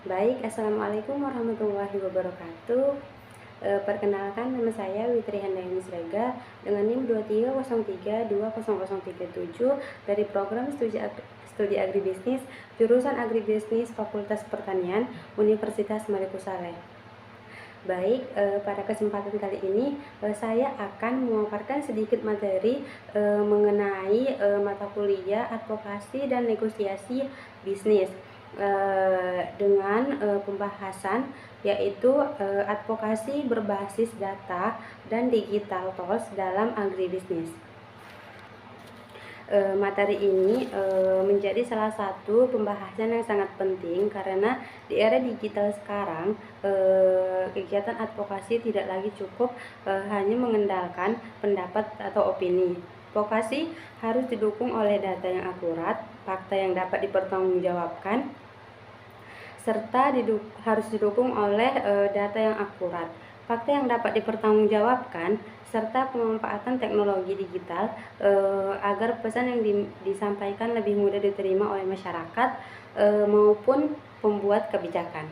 Baik, Assalamualaikum warahmatullahi wabarakatuh. Perkenalkan, nama saya Witri Handayani Srega dengan NIM 2303200037 dari program studi agribisnis jurusan Agribisnis Fakultas Pertanian Universitas Malikusareh. Baik, pada kesempatan kali ini saya akan memaparkan sedikit materi mengenai mata kuliah advokasi dan negosiasi bisnis dengan pembahasan yaitu advokasi berbasis data dan digital tools dalam agribisnis. Materi ini menjadi salah satu pembahasan yang sangat penting karena di era digital sekarang kegiatan advokasi tidak lagi cukup hanya mengandalkan pendapat atau opini. Advokasi harus didukung oleh data yang akurat, fakta yang dapat dipertanggungjawabkan, serta harus didukung oleh data yang akurat, fakta yang dapat dipertanggungjawabkan, serta pemanfaatan teknologi digital agar pesan yang disampaikan lebih mudah diterima oleh masyarakat maupun pembuat kebijakan.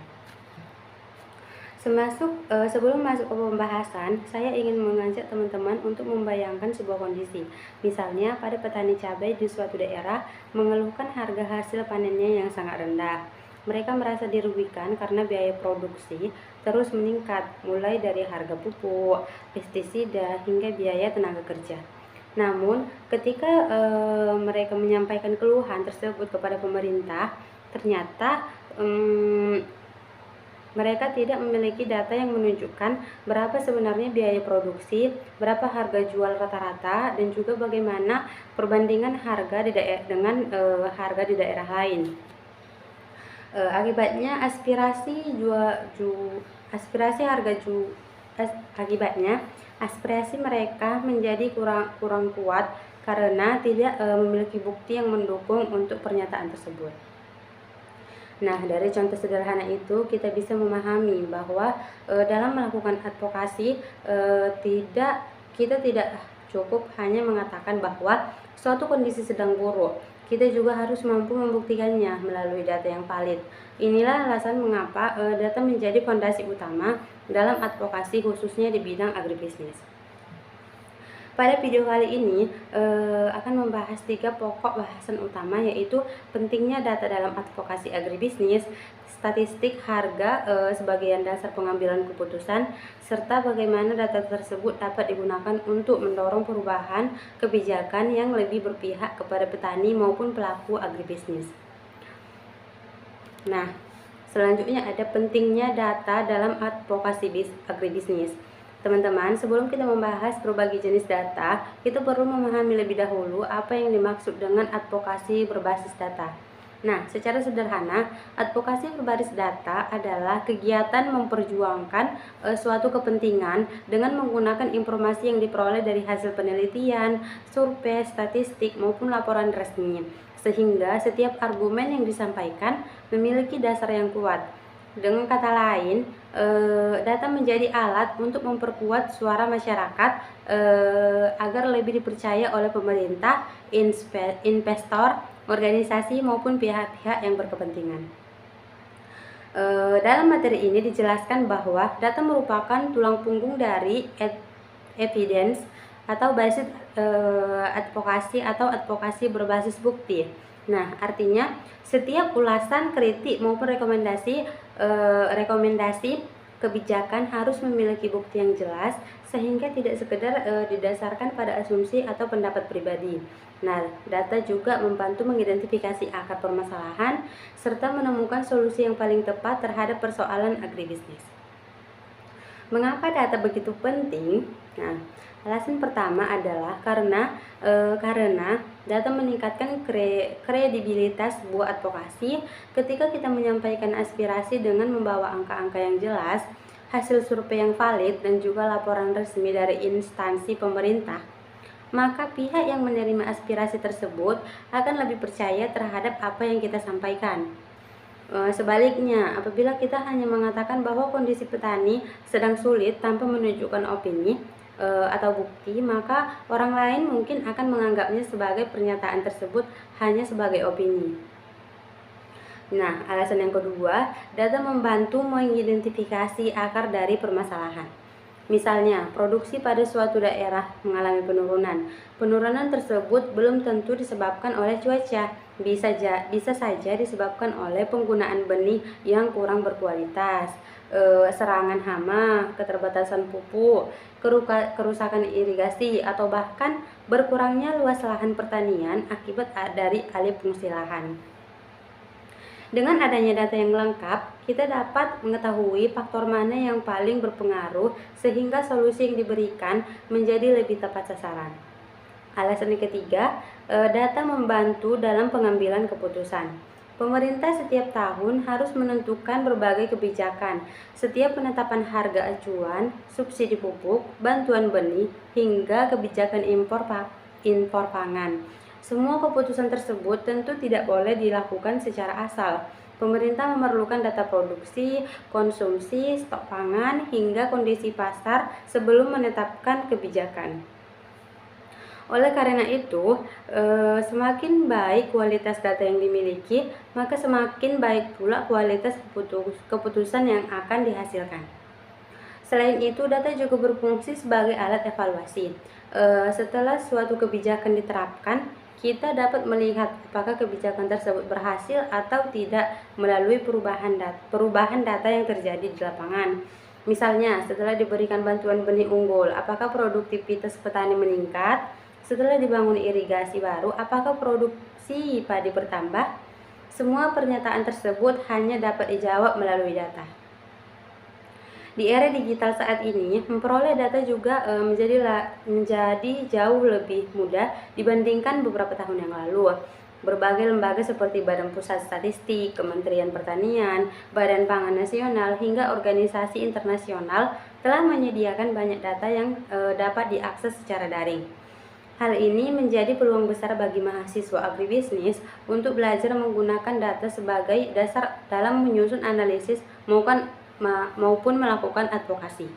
Sebelum masuk ke pembahasan, saya ingin mengajak teman-teman untuk membayangkan sebuah kondisi. Misalnya, pada petani cabai di suatu daerah mengeluhkan harga hasil panennya yang sangat rendah. Mereka merasa dirugikan karena biaya produksi terus meningkat, mulai dari harga pupuk, pestisida, hingga biaya tenaga kerja. Namun, ketika mereka menyampaikan keluhan tersebut kepada pemerintah, ternyata mereka tidak memiliki data yang menunjukkan berapa sebenarnya biaya produksi, berapa harga jual rata-rata, dan juga bagaimana perbandingan harga dengan harga di daerah lain. Akibatnya aspirasi mereka menjadi kurang kuat karena tidak memiliki bukti yang mendukung untuk pernyataan tersebut. Nah, dari contoh sederhana itu kita bisa memahami bahwa dalam melakukan advokasi kita tidak cukup hanya mengatakan bahwa suatu kondisi sedang buruk. Kita juga harus mampu membuktikannya melalui data yang valid. Inilah alasan mengapa data menjadi fondasi utama dalam advokasi, khususnya di bidang agribisnis. Pada video kali ini akan membahas 3 pokok bahasan utama, yaitu pentingnya data dalam advokasi agribisnis, statistik harga sebagai dasar pengambilan keputusan, serta bagaimana data tersebut dapat digunakan untuk mendorong perubahan kebijakan yang lebih berpihak kepada petani maupun pelaku agribisnis. Nah, selanjutnya ada pentingnya data dalam advokasi agribisnis. Teman-teman, sebelum kita membahas berbagai jenis data, kita perlu memahami lebih dahulu apa yang dimaksud dengan advokasi berbasis data. Nah, secara sederhana, advokasi berbasis data adalah kegiatan memperjuangkan suatu kepentingan dengan menggunakan informasi yang diperoleh dari hasil penelitian, survei, statistik, maupun laporan resmi, sehingga setiap argumen yang disampaikan memiliki dasar yang kuat. Dengan kata lain, data menjadi alat untuk memperkuat suara masyarakat agar lebih dipercaya oleh pemerintah, investor, organisasi, maupun pihak-pihak yang berkepentingan. Dalam materi ini dijelaskan bahwa data merupakan tulang punggung dari evidence atau basis advokasi atau advokasi berbasis bukti. Nah, artinya setiap ulasan, kritik maupun rekomendasi kebijakan harus memiliki bukti yang jelas sehingga tidak sekedar didasarkan pada asumsi atau pendapat pribadi. Nah, data juga membantu mengidentifikasi akar permasalahan serta menemukan solusi yang paling tepat terhadap persoalan agribisnis. Mengapa data begitu penting? Nah, alasan pertama adalah karena data meningkatkan kredibilitas sebuah advokasi. Ketika kita menyampaikan aspirasi dengan membawa angka-angka yang jelas, hasil survei yang valid, dan juga laporan resmi dari instansi pemerintah, maka pihak yang menerima aspirasi tersebut akan lebih percaya terhadap apa yang kita sampaikan. Sebaliknya, apabila kita hanya mengatakan bahwa kondisi petani sedang sulit tanpa menunjukkan opini atau bukti, maka orang lain mungkin akan menganggapnya sebagai pernyataan tersebut hanya sebagai opini. Nah, alasan yang kedua, data membantu mengidentifikasi akar dari permasalahan. Misalnya, produksi pada suatu daerah mengalami penurunan. Penurunan tersebut belum tentu disebabkan oleh cuaca, bisa saja disebabkan oleh penggunaan benih yang kurang berkualitas, serangan hama, keterbatasan pupuk, kerusakan irigasi, atau bahkan berkurangnya luas lahan pertanian akibat dari alih fungsi lahan. Dengan adanya data yang lengkap, kita dapat mengetahui faktor mana yang paling berpengaruh sehingga solusi yang diberikan menjadi lebih tepat sasaran. Alasan yang ketiga, data membantu dalam pengambilan keputusan. Pemerintah setiap tahun harus menentukan berbagai kebijakan. Setiap penetapan harga acuan, subsidi pupuk, bantuan benih, hingga kebijakan impor pangan. Semua keputusan tersebut tentu tidak boleh dilakukan secara asal. Pemerintah memerlukan data produksi, konsumsi, stok pangan, hingga kondisi pasar sebelum menetapkan kebijakan. Oleh karena itu, semakin baik kualitas data yang dimiliki, maka semakin baik pula kualitas keputusan yang akan dihasilkan. Selain itu, data juga berfungsi sebagai alat evaluasi. Setelah suatu kebijakan diterapkan, kita dapat melihat apakah kebijakan tersebut berhasil atau tidak melalui perubahan data yang terjadi di lapangan. Misalnya, setelah diberikan bantuan benih unggul, apakah produktivitas petani meningkat? Setelah dibangun irigasi baru, apakah produksi padi bertambah? Semua pernyataan tersebut hanya dapat dijawab melalui data. Di era digital saat ini, memperoleh data juga menjadi jauh lebih mudah dibandingkan beberapa tahun yang lalu. Berbagai lembaga seperti Badan Pusat Statistik, Kementerian Pertanian, Badan Pangan Nasional, hingga organisasi internasional telah menyediakan banyak data yang dapat diakses secara daring. Hal ini menjadi peluang besar bagi mahasiswa agribisnis untuk belajar menggunakan data sebagai dasar dalam menyusun analisis maupun melakukan advokasi.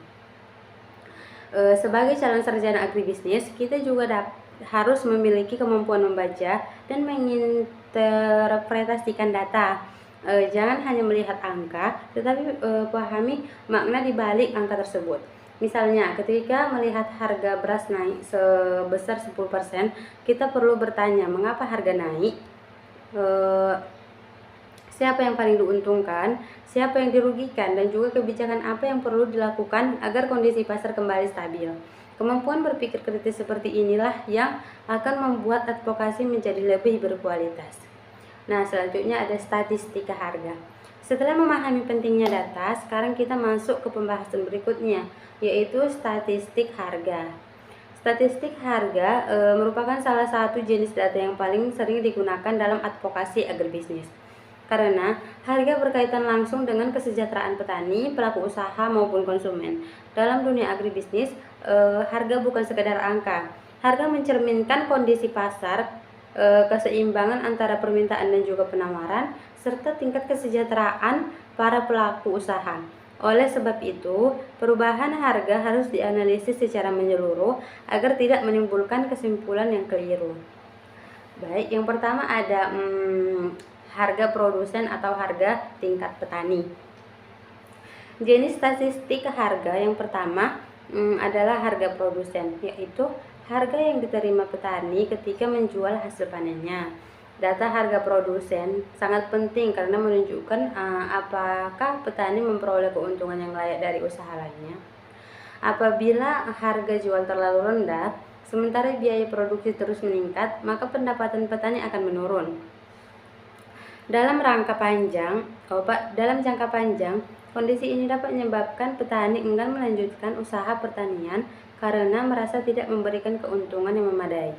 Sebagai calon sarjana agribisnis, kita juga harus memiliki kemampuan membaca dan menginterpretasikan data. Jangan hanya melihat angka, tetapi pahami makna di balik angka tersebut. Misalnya, ketika melihat harga beras naik sebesar 10%, kita perlu bertanya mengapa harga naik, siapa yang paling diuntungkan, siapa yang dirugikan, dan juga kebijakan apa yang perlu dilakukan agar kondisi pasar kembali stabil. Kemampuan berpikir kritis seperti inilah yang akan membuat advokasi menjadi lebih berkualitas. Nah, selanjutnya ada statistika harga. Setelah memahami pentingnya data, sekarang kita masuk ke pembahasan berikutnya, yaitu statistik harga. Statistik harga merupakan salah satu jenis data yang paling sering digunakan dalam advokasi agribisnis. Karena harga berkaitan langsung dengan kesejahteraan petani, pelaku usaha maupun konsumen. Dalam dunia agribisnis, harga bukan sekedar angka. Harga mencerminkan kondisi pasar, keseimbangan antara permintaan dan juga penawaran, serta tingkat kesejahteraan para pelaku usaha. Oleh sebab itu, perubahan harga harus dianalisis secara menyeluruh agar tidak menimbulkan kesimpulan yang keliru. Baik, yang pertama ada harga produsen atau harga tingkat petani. Jenis statistik harga yang pertama adalah harga produsen, yaitu harga yang diterima petani ketika menjual hasil panennya. Data harga produsen sangat penting karena menunjukkan apakah petani memperoleh keuntungan yang layak dari usaha lainnya. Apabila harga jual terlalu rendah, sementara biaya produksi terus meningkat, maka pendapatan petani akan menurun. Dalam jangka panjang, kondisi ini dapat menyebabkan petani enggan melanjutkan usaha pertanian karena merasa tidak memberikan keuntungan yang memadai.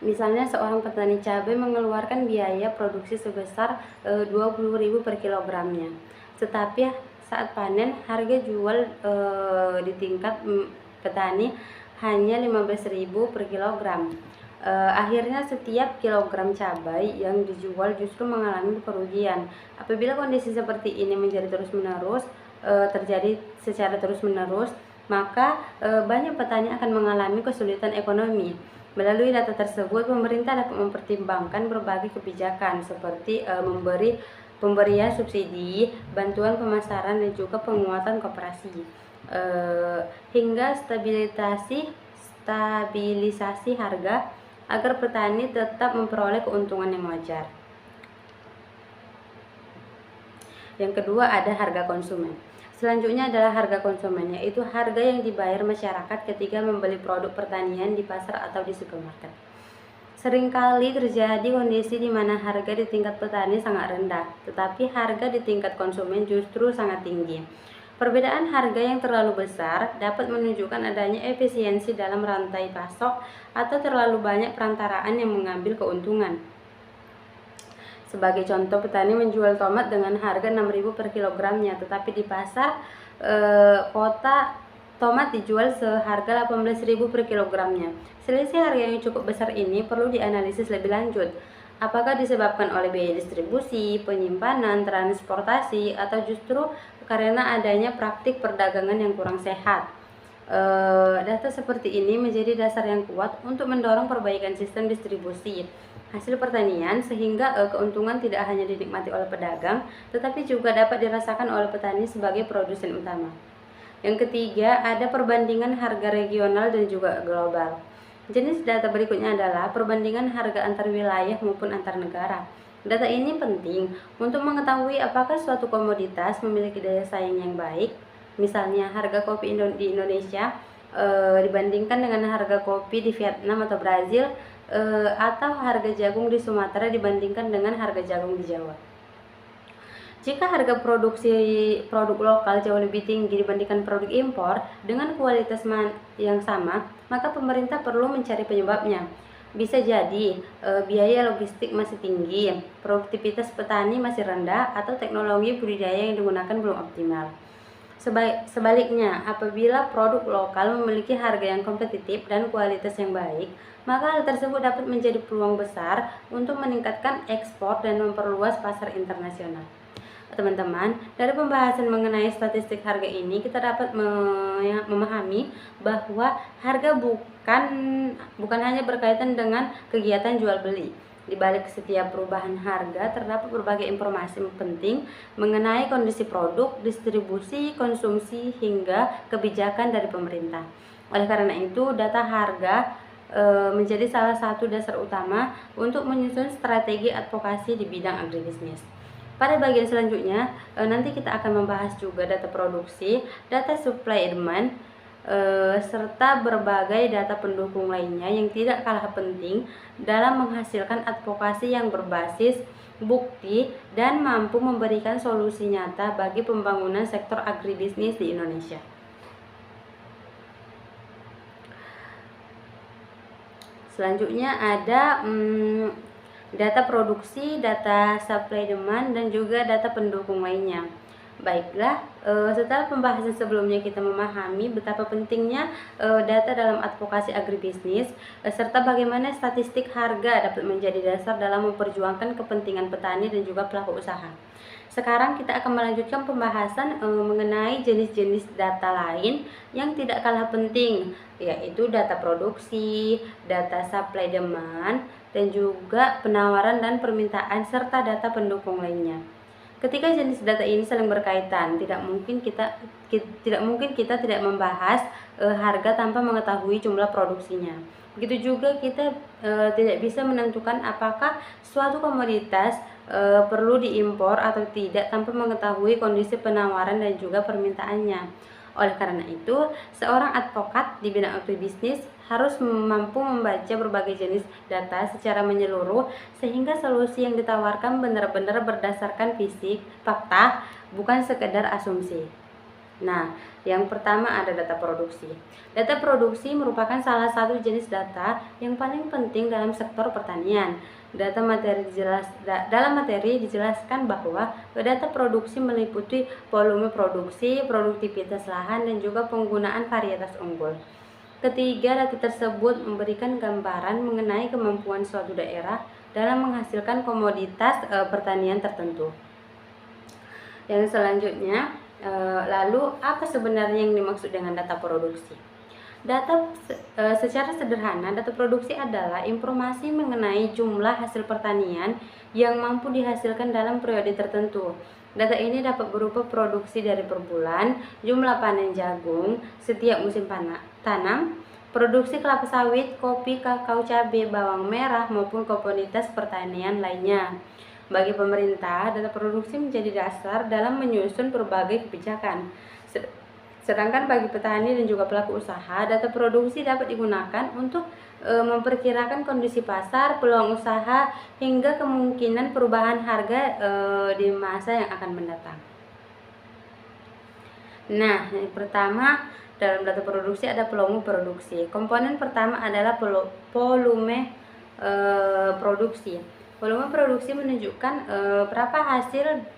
Misalnya, seorang petani cabai mengeluarkan biaya produksi sebesar 20.000 per kilogramnya, tetapi saat panen harga jual di tingkat petani hanya 15.000 per kilogram. Akhirnya setiap kilogram cabai yang dijual justru mengalami kerugian. Apabila kondisi seperti ini terjadi secara terus-menerus, maka banyak petani akan mengalami kesulitan ekonomi. Melalui data tersebut, pemerintah dapat mempertimbangkan berbagai kebijakan seperti pemberian subsidi, bantuan pemasaran, dan juga penguatan koperasi, hingga stabilisasi harga agar petani tetap memperoleh keuntungan yang wajar. Yang kedua ada harga konsumen. Selanjutnya adalah harga konsumen, yaitu harga yang dibayar masyarakat ketika membeli produk pertanian di pasar atau di supermarket. Seringkali terjadi kondisi di mana harga di tingkat petani sangat rendah, tetapi harga di tingkat konsumen justru sangat tinggi. Perbedaan harga yang terlalu besar dapat menunjukkan adanya efisiensi dalam rantai pasok atau terlalu banyak perantaraan yang mengambil keuntungan. Sebagai contoh, petani menjual tomat dengan harga 6.000 per kilogramnya, tetapi di pasar kota tomat dijual seharga 18.000 per kilogramnya. Selisih harga yang cukup besar ini perlu dianalisis lebih lanjut. Apakah disebabkan oleh biaya distribusi, penyimpanan, transportasi, atau justru karena adanya praktik perdagangan yang kurang sehat? Data seperti ini menjadi dasar yang kuat untuk mendorong perbaikan sistem distribusi hasil pertanian sehingga keuntungan tidak hanya dinikmati oleh pedagang, tetapi juga dapat dirasakan oleh petani sebagai produsen utama. Yang ketiga, ada perbandingan harga regional dan juga global. Jenis data berikutnya adalah perbandingan harga antar wilayah maupun antar negara. Data ini penting untuk mengetahui apakah suatu komoditas memiliki daya saing yang baik. Misalnya harga kopi di Indonesia dibandingkan dengan harga kopi di Vietnam atau Brazil, atau harga jagung di Sumatera dibandingkan dengan harga jagung di Jawa. Jika harga produksi produk lokal jauh lebih tinggi dibandingkan produk impor dengan kualitas yang sama, maka pemerintah perlu mencari penyebabnya. Bisa jadi biaya logistik masih tinggi, produktivitas petani masih rendah, atau teknologi budidaya yang digunakan belum optimal. Sebaliknya, apabila produk lokal memiliki harga yang kompetitif dan kualitas yang baik, maka hal tersebut dapat menjadi peluang besar untuk meningkatkan ekspor dan memperluas pasar internasional. Teman-teman, dari pembahasan mengenai statistik harga ini, kita dapat memahami bahwa harga bukan hanya berkaitan dengan kegiatan jual beli. Di balik setiap perubahan harga terdapat berbagai informasi penting mengenai kondisi produk, distribusi, konsumsi, hingga kebijakan dari pemerintah. Oleh karena itu, data harga menjadi salah satu dasar utama untuk menyusun strategi advokasi di bidang agribisnis. Pada bagian selanjutnya, nanti kita akan membahas juga data produksi, data supply demand, serta berbagai data pendukung lainnya yang tidak kalah penting dalam menghasilkan advokasi yang berbasis bukti dan mampu memberikan solusi nyata bagi pembangunan sektor agribisnis di Indonesia. Selanjutnya ada data produksi, data supply demand, dan juga data pendukung lainnya. Baiklah, setelah pembahasan sebelumnya kita memahami betapa pentingnya data dalam advokasi agribisnis, serta bagaimana statistik harga dapat menjadi dasar dalam memperjuangkan kepentingan petani dan juga pelaku usaha. Sekarang kita akan melanjutkan pembahasan mengenai jenis-jenis data lain yang tidak kalah penting, yaitu data produksi, data supply demand, dan juga penawaran dan permintaan serta data pendukung lainnya. Ketika jenis data ini saling berkaitan, tidak mungkin kita tidak membahas harga tanpa mengetahui jumlah produksinya. Begitu juga kita tidak bisa menentukan apakah suatu komoditas perlu diimpor atau tidak tanpa mengetahui kondisi penawaran dan juga permintaannya. Oleh karena itu, seorang advokat di bidang agribisnis harus mampu membaca berbagai jenis data secara menyeluruh sehingga solusi yang ditawarkan benar-benar berdasarkan fisik, fakta, bukan sekedar asumsi. Nah, yang pertama ada data produksi. Data produksi merupakan salah satu jenis data yang paling penting dalam sektor pertanian. Dalam materi dijelaskan bahwa data produksi meliputi volume produksi, produktivitas lahan, dan juga penggunaan varietas unggul. Ketiga, data tersebut memberikan gambaran mengenai kemampuan suatu daerah dalam menghasilkan komoditas pertanian tertentu. Yang selanjutnya, lalu apa sebenarnya yang dimaksud dengan data produksi? Secara sederhana, data produksi adalah informasi mengenai jumlah hasil pertanian yang mampu dihasilkan dalam periode tertentu. Data ini dapat berupa produksi dari per bulan, jumlah panen jagung setiap musim tanam, produksi kelapa sawit, kopi, kakao, cabai, bawang merah, maupun komoditas pertanian lainnya. Bagi pemerintah, data produksi menjadi dasar dalam menyusun berbagai kebijakan. Sedangkan bagi petani dan juga pelaku usaha, data produksi dapat digunakan untuk memperkirakan kondisi pasar, peluang usaha, hingga kemungkinan perubahan harga di masa yang akan mendatang. Nah, yang pertama dalam data produksi ada volume produksi. Komponen pertama adalah volume produksi. Volume produksi menunjukkan berapa hasil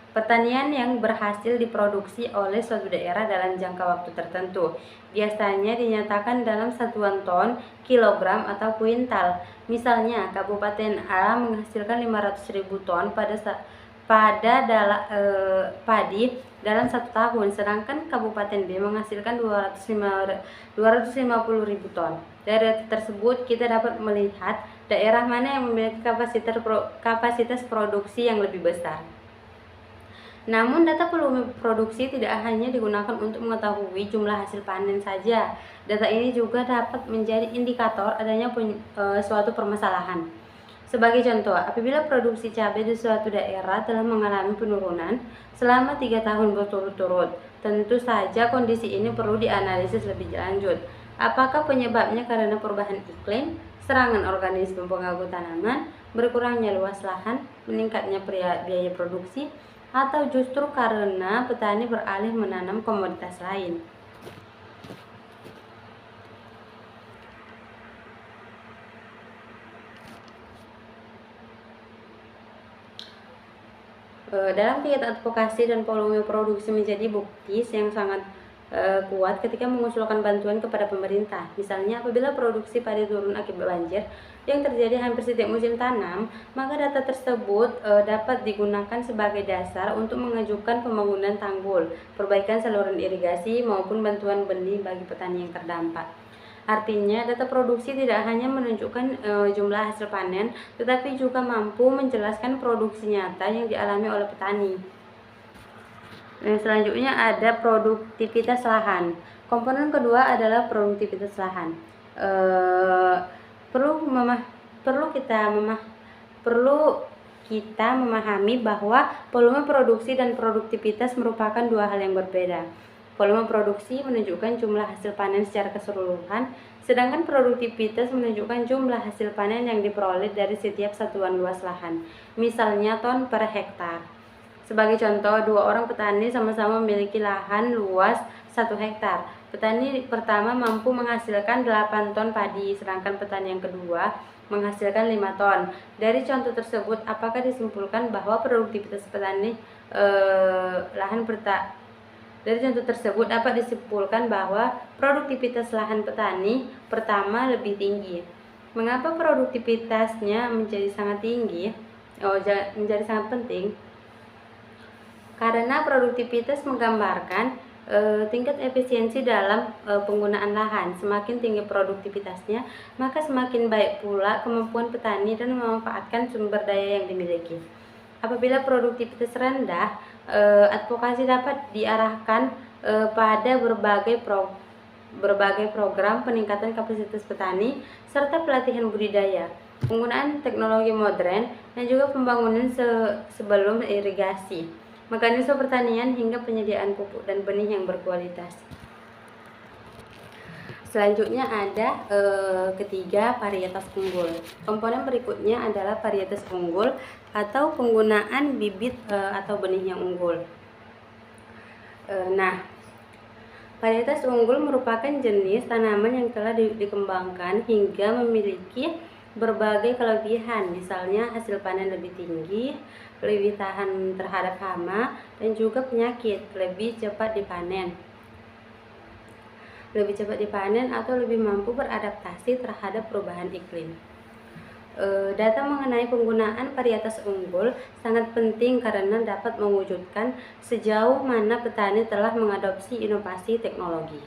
pertanian yang berhasil diproduksi oleh suatu daerah dalam jangka waktu tertentu. Biasanya dinyatakan dalam satuan ton, kilogram, atau kuintal. Misalnya, Kabupaten A menghasilkan 500.000 ton padi dalam 1 tahun, sedangkan Kabupaten B menghasilkan 250.000 ton. Dari data tersebut kita dapat melihat daerah mana yang memiliki kapasitas produksi yang lebih besar. Namun data volume produksi tidak hanya digunakan untuk mengetahui jumlah hasil panen saja. Data ini juga dapat menjadi indikator adanya suatu permasalahan. Sebagai contoh, apabila produksi cabai di suatu daerah telah mengalami penurunan selama 3 tahun berturut-turut, tentu saja kondisi ini perlu dianalisis lebih lanjut. Apakah penyebabnya karena perubahan iklim, serangan organisme pengganggu tanaman, berkurangnya luas lahan, meningkatnya biaya produksi, atau justru karena petani beralih menanam komoditas lain. Dalam kegiatan advokasi dan volume produksi menjadi bukti yang sangat kuat ketika mengusulkan bantuan kepada pemerintah. Misalnya, apabila produksi padi turun akibat banjir yang terjadi hampir setiap musim tanam, maka data tersebut dapat digunakan sebagai dasar untuk mengajukan pembangunan tanggul, perbaikan saluran irigasi, maupun bantuan benih bagi petani yang terdampak. Artinya, data produksi tidak hanya menunjukkan jumlah hasil panen, tetapi juga mampu menjelaskan produksi nyata yang dialami oleh petani. Selanjutnya ada produktivitas lahan. Komponen kedua adalah produktivitas lahan. Perlu kita memahami bahwa volume produksi dan produktivitas merupakan dua hal yang berbeda. Volume produksi menunjukkan jumlah hasil panen secara keseluruhan, sedangkan produktivitas menunjukkan jumlah hasil panen yang diperoleh dari setiap satuan luas lahan, misalnya ton per hektar. Sebagai contoh, 2 orang petani sama-sama memiliki lahan luas 1 hektar. Petani pertama mampu menghasilkan 8 ton padi, sedangkan petani yang kedua menghasilkan 5 ton. Dari contoh tersebut, apakah disimpulkan bahwa produktivitas petani Dari contoh tersebut dapat disimpulkan bahwa produktivitas lahan petani pertama lebih tinggi. Mengapa produktivitasnya menjadi sangat tinggi? Menjadi sangat penting. Karena produktivitas menggambarkan tingkat efisiensi dalam penggunaan lahan. Semakin tinggi produktivitasnya, maka semakin baik pula kemampuan petani dan memanfaatkan sumber daya yang dimiliki. Apabila produktivitas rendah, advokasi dapat diarahkan pada berbagai program peningkatan kapasitas petani serta pelatihan budidaya, penggunaan teknologi modern, dan juga pembangunan sebelum irigasi, mekanisme pertanian, hingga penyediaan pupuk dan benih yang berkualitas. Selanjutnya ada ketiga, varietas unggul. Komponen berikutnya adalah varietas unggul atau penggunaan bibit atau benih yang unggul. Varietas unggul merupakan jenis tanaman yang telah dikembangkan hingga memiliki berbagai kelebihan, misalnya hasil panen lebih tinggi, lebih tahan terhadap hama dan juga penyakit, lebih cepat dipanen atau lebih mampu beradaptasi terhadap perubahan iklim. Data mengenai penggunaan varietas unggul sangat penting karena dapat mewujudkan sejauh mana petani telah mengadopsi inovasi teknologi.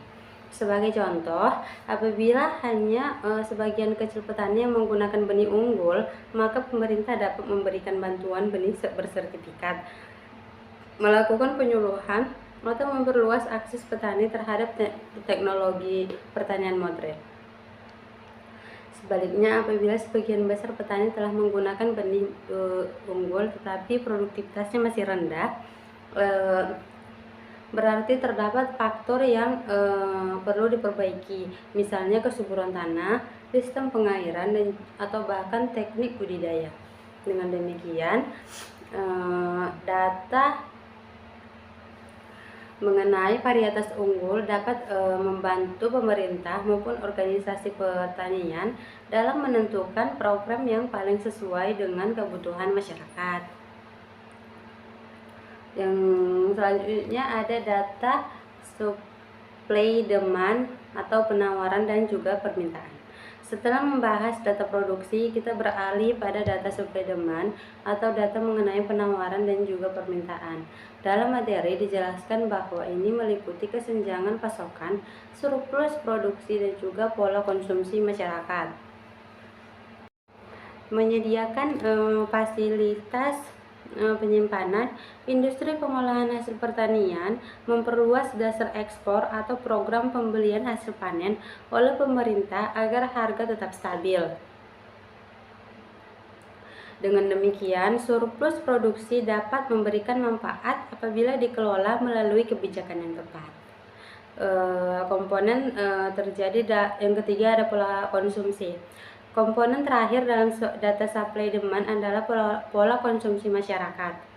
Sebagai contoh, apabila hanya sebagian kecil petani yang menggunakan benih unggul, maka pemerintah dapat memberikan bantuan benih bersertifikat, melakukan penyuluhan, atau memperluas akses petani terhadap teknologi pertanian modern. Sebaliknya, apabila sebagian besar petani telah menggunakan benih unggul tetapi produktivitasnya masih rendah, berarti terdapat faktor yang perlu diperbaiki, misalnya kesuburan tanah, sistem pengairan, atau bahkan teknik budidaya. Dengan demikian, data mengenai varietas unggul dapat membantu pemerintah maupun organisasi pertanian dalam menentukan program yang paling sesuai dengan kebutuhan masyarakat. Yang selanjutnya ada data supply demand atau penawaran dan juga permintaan. Setelah membahas data produksi, kita beralih pada data supply demand atau data mengenai penawaran dan juga permintaan. Dalam materi dijelaskan bahwa ini meliputi kesenjangan pasokan, surplus produksi, dan juga pola konsumsi masyarakat. Menyediakan fasilitas penyimpanan, industri pengolahan hasil pertanian, memperluas dasar ekspor atau program pembelian hasil panen oleh pemerintah agar harga tetap stabil. Dengan demikian, surplus produksi dapat memberikan manfaat apabila dikelola melalui kebijakan yang tepat. Komponen terjadi yang ketiga ada pola konsumsi. Komponen terakhir dalam data supply demand adalah pola konsumsi masyarakat.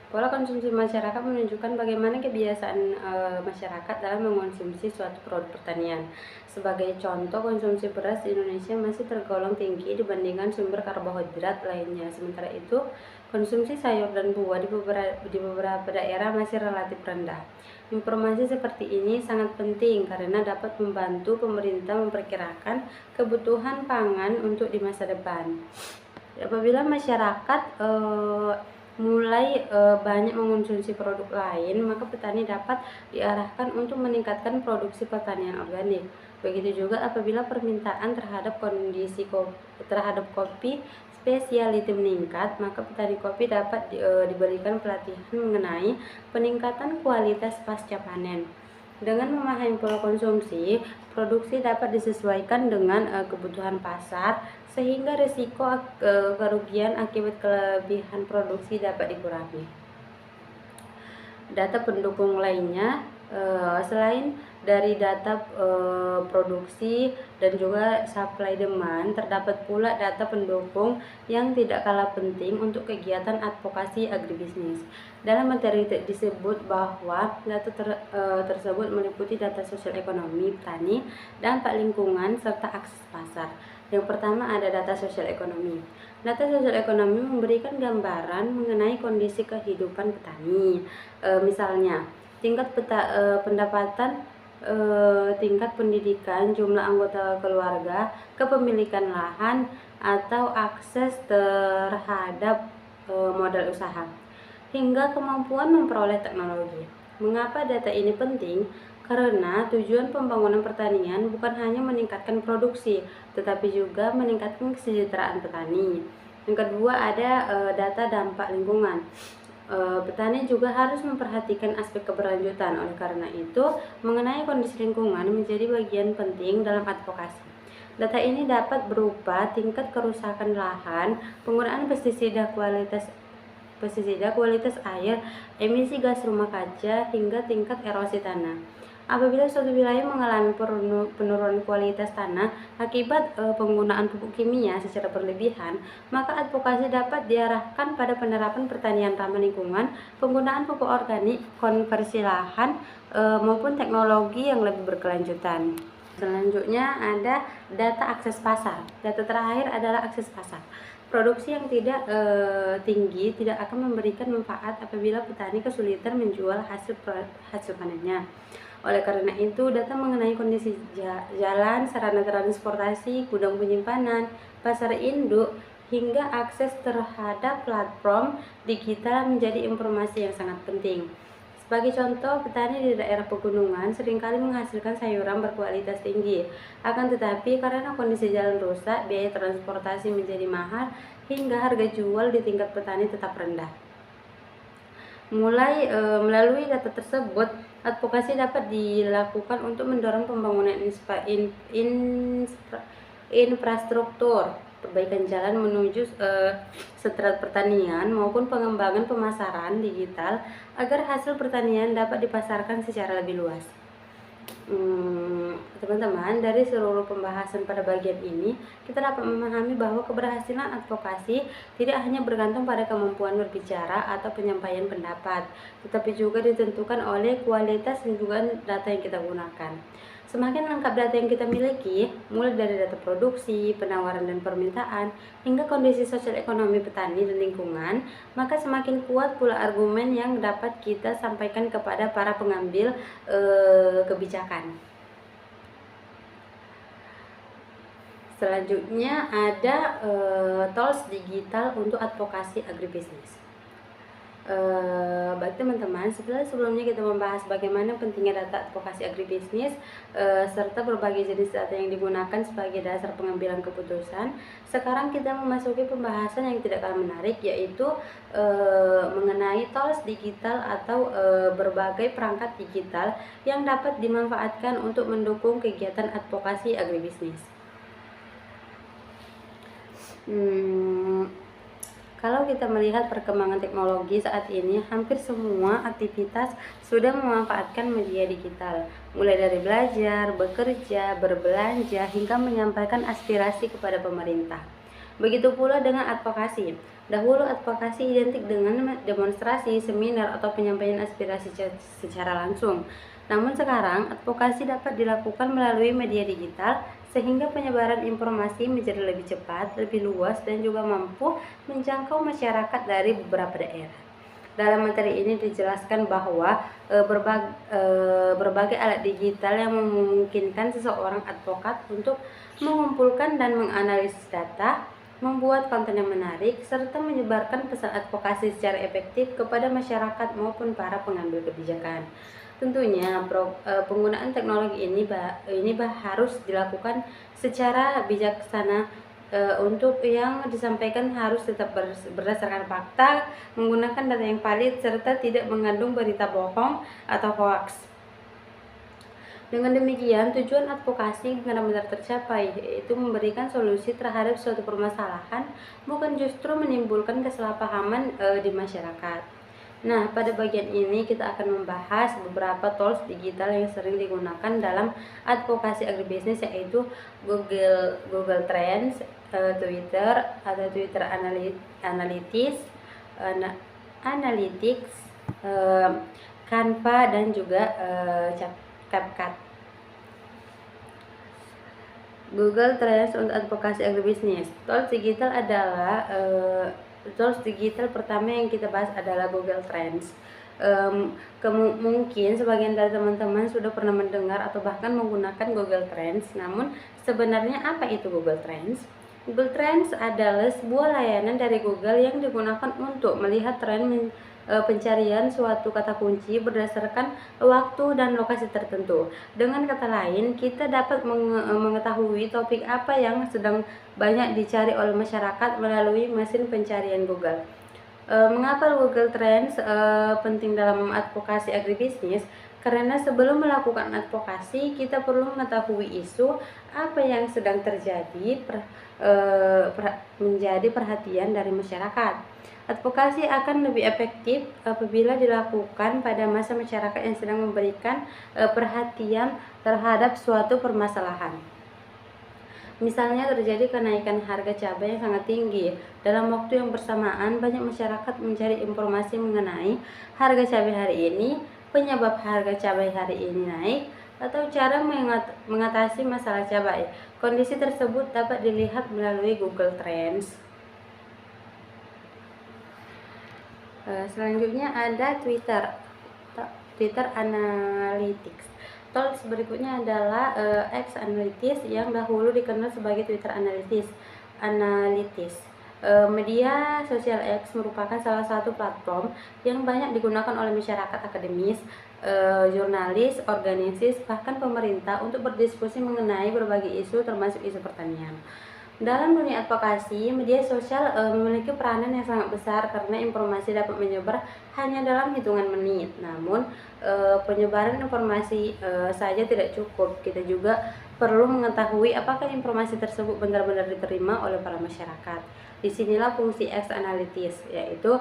Pola konsumsi masyarakat menunjukkan bagaimana kebiasaan masyarakat dalam mengonsumsi suatu produk pertanian. Sebagai contoh, konsumsi beras di Indonesia masih tergolong tinggi dibandingkan sumber karbohidrat lainnya. Sementara itu, konsumsi sayur dan buah di beberapa daerah masih relatif rendah. Informasi seperti ini sangat penting karena dapat membantu pemerintah memperkirakan kebutuhan pangan untuk di masa depan. Apabila masyarakat mulai banyak mengonsumsi produk lain, maka petani dapat diarahkan untuk meningkatkan produksi pertanian organik. Begitu juga apabila permintaan terhadap kopi spesiality meningkat, maka petani kopi dapat diberikan pelatihan mengenai peningkatan kualitas pasca panen. Dengan memahami pola konsumsi, produksi dapat disesuaikan dengan kebutuhan pasar, sehingga risiko kerugian akibat kelebihan produksi dapat dikurangi. Data pendukung lainnya, selain dari data produksi dan juga supply demand, terdapat pula data pendukung yang tidak kalah penting untuk kegiatan advokasi agribisnis. Dalam materi disebut bahwa data tersebut meliputi data sosial ekonomi petani, dampak lingkungan, serta akses pasar. Yang pertama ada data sosial ekonomi. Data sosial ekonomi memberikan gambaran mengenai kondisi kehidupan petani. Misalnya, tingkat pendapatan, tingkat pendidikan, jumlah anggota keluarga, kepemilikan lahan, atau akses terhadap modal usaha, hingga kemampuan memperoleh teknologi. Mengapa data ini penting? Karena tujuan pembangunan pertanian bukan hanya meningkatkan produksi, tetapi juga meningkatkan kesejahteraan petani. Yang kedua ada data dampak lingkungan. Petani juga harus memperhatikan aspek keberlanjutan. Oleh karena itu, mengenai kondisi lingkungan menjadi bagian penting dalam advokasi. Data ini dapat berupa tingkat kerusakan lahan, penggunaan pestisida, kualitas air, emisi gas rumah kaca, hingga tingkat erosi tanah. Apabila suatu wilayah mengalami penurunan kualitas tanah akibat penggunaan pupuk kimia secara berlebihan, maka advokasi dapat diarahkan pada penerapan pertanian ramah lingkungan, penggunaan pupuk organik, konversi lahan, maupun teknologi yang lebih Selanjutnya ada data akses pasar. Data terakhir adalah akses pasar. Produksi yang tidak tinggi tidak akan memberikan manfaat apabila petani kesulitan menjual hasil panennya. Oleh karena itu, data mengenai kondisi jalan, sarana transportasi, gudang penyimpanan, pasar induk, hingga akses terhadap platform digital menjadi informasi yang sangat penting. Sebagai contoh, petani di daerah pegunungan seringkali menghasilkan sayuran berkualitas tinggi. Akan tetapi, karena kondisi jalan rusak, biaya transportasi menjadi mahal, hingga harga jual di tingkat petani tetap rendah. Melalui data tersebut, advokasi dapat dilakukan untuk mendorong pembangunan infrastruktur, perbaikan jalan menuju sentra pertanian maupun pengembangan pemasaran digital agar hasil pertanian dapat dipasarkan secara lebih luas. Teman-teman, dari seluruh pembahasan pada bagian ini, kita dapat memahami bahwa keberhasilan advokasi tidak hanya bergantung pada kemampuan berbicara atau penyampaian pendapat, tetapi juga ditentukan oleh kualitas dan juga data yang kita gunakan. Semakin lengkap data yang kita miliki, mulai dari data produksi, penawaran dan permintaan, hingga kondisi sosial ekonomi petani dan lingkungan, maka semakin kuat pula argumen yang dapat kita sampaikan kepada para pengambil kebijakan. Selanjutnya ada tools digital untuk advokasi agribisnis. Baik teman-teman, sebelumnya kita membahas bagaimana pentingnya data advokasi agribisnis serta berbagai jenis data yang digunakan sebagai dasar pengambilan keputusan. Sekarang kita memasuki pembahasan yang tidak kalah menarik, yaitu mengenai tools digital atau berbagai perangkat digital yang dapat dimanfaatkan untuk mendukung kegiatan advokasi agribisnis. Kalau kita melihat perkembangan teknologi saat ini, hampir semua aktivitas sudah memanfaatkan media digital, mulai dari belajar, bekerja, berbelanja, hingga menyampaikan aspirasi kepada pemerintah. Begitu pula dengan advokasi. Dahulu advokasi identik dengan demonstrasi, seminar, atau penyampaian aspirasi secara langsung. Namun sekarang, advokasi dapat dilakukan melalui media digital, sehingga penyebaran informasi menjadi lebih cepat, lebih luas, dan juga mampu menjangkau masyarakat dari beberapa daerah. Dalam materi ini dijelaskan bahwa berbagai alat digital yang memungkinkan seseorang advokat untuk mengumpulkan dan menganalisis data, membuat konten yang menarik, serta menyebarkan pesan advokasi secara efektif kepada masyarakat maupun para pengambil kebijakan. Tentunya penggunaan teknologi ini harus dilakukan secara bijaksana. Untuk yang disampaikan harus tetap berdasarkan fakta, menggunakan data yang valid, serta tidak mengandung berita bohong atau hoax. Dengan demikian, tujuan advokasi benar-benar tercapai, yaitu memberikan solusi terhadap suatu permasalahan, bukan justru menimbulkan kesalahpahaman di masyarakat. Nah, pada bagian ini kita akan membahas beberapa tools digital yang sering digunakan dalam advokasi agribisnis, yaitu Google Trends, Twitter atau Twitter Analytics, Canva, dan juga CapCut. Google Trends untuk advokasi agribisnis. Tools digital adalah tools digital pertama yang kita bahas adalah Google Trends. Mungkin sebagian dari teman-teman sudah pernah mendengar atau bahkan menggunakan Google Trends. Namun sebenarnya apa itu Google Trends? Google Trends adalah sebuah layanan dari Google yang digunakan untuk melihat tren pencarian suatu kata kunci berdasarkan waktu dan lokasi tertentu. Dengan kata lain, kita dapat mengetahui topik apa yang sedang banyak dicari oleh masyarakat melalui mesin pencarian Google. Mengapa Google Trends penting dalam advokasi agribisnis? Karena sebelum melakukan advokasi, kita perlu mengetahui isu apa yang sedang terjadi menjadi perhatian dari masyarakat. Advokasi akan lebih efektif apabila dilakukan pada masa masyarakat yang sedang memberikan perhatian terhadap suatu permasalahan. Misalnya terjadi kenaikan harga cabai yang sangat tinggi. Dalam waktu yang bersamaan, banyak masyarakat mencari informasi mengenai harga cabai hari ini, penyebab harga cabai hari ini naik, atau cara mengatasi masalah cabai. Kondisi tersebut dapat dilihat melalui Google Trends. Selanjutnya ada Twitter Analytics. Tools berikutnya adalah X Analytics yang dahulu dikenal sebagai Twitter Analytics. Media sosial X merupakan salah satu platform yang banyak digunakan oleh masyarakat akademis, jurnalis, organisasi, bahkan pemerintah untuk berdiskusi mengenai berbagai isu termasuk isu pertanian. Dalam dunia advokasi, media sosial memiliki peranan yang sangat besar karena informasi dapat menyebar hanya dalam hitungan menit. Namun, penyebaran informasi saja tidak cukup. Kita juga perlu mengetahui apakah informasi tersebut benar-benar diterima oleh para masyarakat. Disinilah fungsi X Analytics, yaitu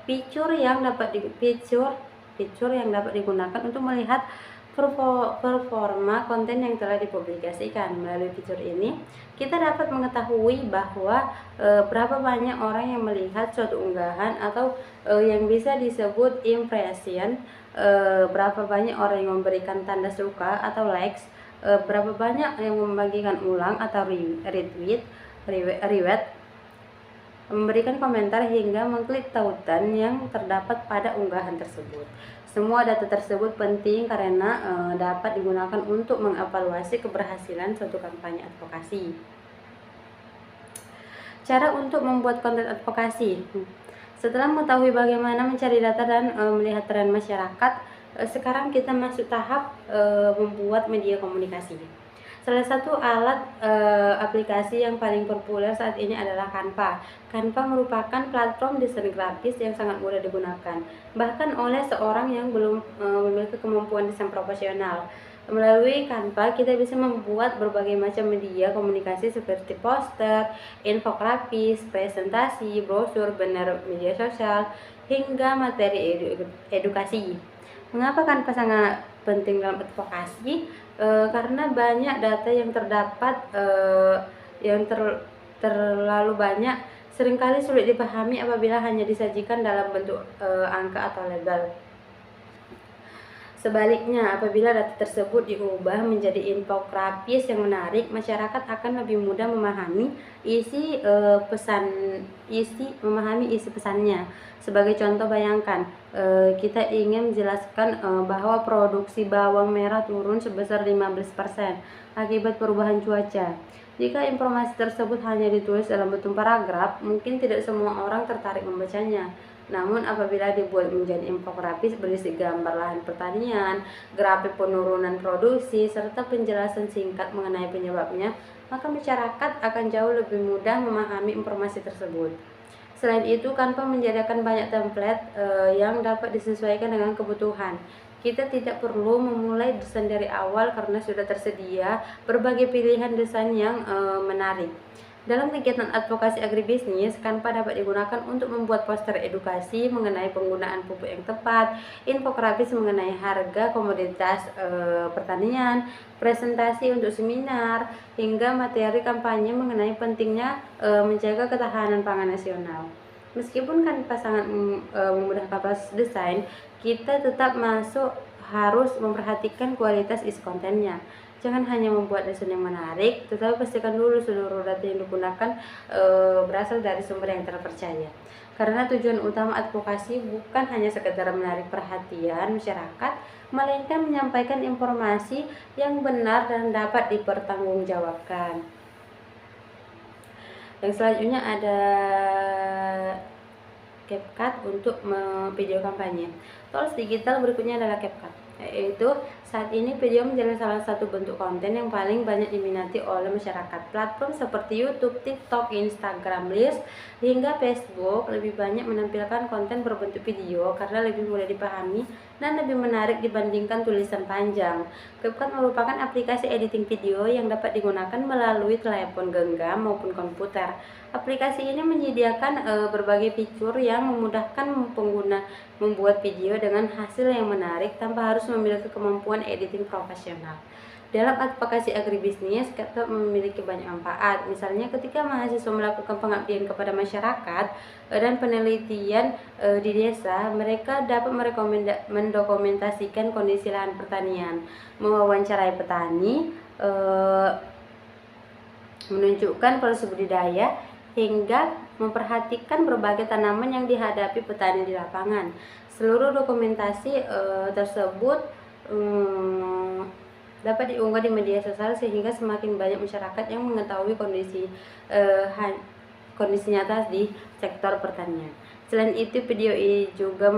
fitur yang dapat digunakan untuk melihat performa konten yang telah dipublikasikan. Melalui fitur ini, kita dapat mengetahui bahwa berapa banyak orang yang melihat suatu unggahan atau yang bisa disebut impression, berapa banyak orang yang memberikan tanda suka atau likes, berapa banyak yang membagikan ulang atau retweet, memberikan komentar hingga mengklik tautan yang terdapat pada unggahan tersebut. Semua data tersebut penting karena dapat digunakan untuk mengevaluasi keberhasilan suatu kampanye advokasi. Cara untuk membuat konten advokasi. Setelah mengetahui bagaimana mencari data dan melihat tren masyarakat, sekarang kita masuk tahap membuat media komunikasi. Salah satu alat aplikasi yang paling populer saat ini adalah Canva. Canva merupakan platform desain grafis yang sangat mudah digunakan, bahkan oleh seorang yang belum memiliki kemampuan desain profesional. Melalui Canva, kita bisa membuat berbagai macam media komunikasi seperti poster, infografis, presentasi, brosur, banner media sosial, hingga materi edukasi. Mengapa Canva sangat penting dalam advokasi? Karena banyak data yang terdapat terlalu banyak, seringkali sulit dipahami apabila hanya disajikan dalam bentuk angka atau label. Sebaliknya, apabila data tersebut diubah menjadi infografis yang menarik, masyarakat akan lebih mudah memahami isi pesannya. Sebagai contoh, bayangkan kita ingin menjelaskan bahwa produksi bawang merah turun sebesar 15% akibat perubahan cuaca. Jika informasi tersebut hanya ditulis dalam bentuk paragraf, mungkin tidak semua orang tertarik membacanya. Namun apabila dibuat menjadi infografis berisi gambar lahan pertanian, grafik penurunan produksi, serta penjelasan singkat mengenai penyebabnya, maka masyarakat akan jauh lebih mudah memahami informasi tersebut. Selain itu, Canva menyediakan banyak template yang dapat disesuaikan dengan kebutuhan. Kita tidak perlu memulai desain dari awal karena sudah tersedia berbagai pilihan desain yang menarik. Dalam kegiatan advokasi agribisnis, Canva dapat digunakan untuk membuat poster edukasi mengenai penggunaan pupuk yang tepat, infografis mengenai harga komoditas pertanian, presentasi untuk seminar, hingga materi kampanye mengenai pentingnya menjaga ketahanan pangan nasional. Meskipun Canva sangat memudahkan proses desain, kita tetap harus memperhatikan kualitas isi kontennya. Jangan hanya membuat desain yang menarik, tetapi pastikan dulu seluruh data yang digunakan berasal dari sumber yang terpercaya. Karena tujuan utama advokasi bukan hanya sekedar menarik perhatian masyarakat, melainkan menyampaikan informasi yang benar dan dapat dipertanggungjawabkan. Yang selanjutnya ada CapCut untuk video kampanye. Tools digital berikutnya adalah CapCut, yaitu saat ini video menjadi salah satu bentuk konten yang paling banyak diminati oleh masyarakat. Platform seperti YouTube, TikTok, Instagram Reels, hingga Facebook lebih banyak menampilkan konten berbentuk video karena lebih mudah dipahami dan lebih menarik dibandingkan tulisan panjang. CapCut merupakan aplikasi editing video yang dapat digunakan melalui telepon genggam maupun komputer. Aplikasi ini menyediakan berbagai fitur yang memudahkan pengguna membuat video dengan hasil yang menarik tanpa harus memiliki kemampuan editing profesional. Dalam advokasi agribisnis, CapCut memiliki banyak manfaat. Misalnya ketika mahasiswa melakukan pengabdian kepada masyarakat dan penelitian di desa, mereka dapat mendokumentasikan kondisi lahan pertanian, mewawancarai petani, menunjukkan proses budidaya, hingga memperhatikan berbagai tanaman yang dihadapi petani di lapangan. Seluruh dokumentasi tersebut dapat diunggah di media sosial sehingga semakin banyak masyarakat yang mengetahui kondisi nyata di sektor pertanian. Selain itu, video ini juga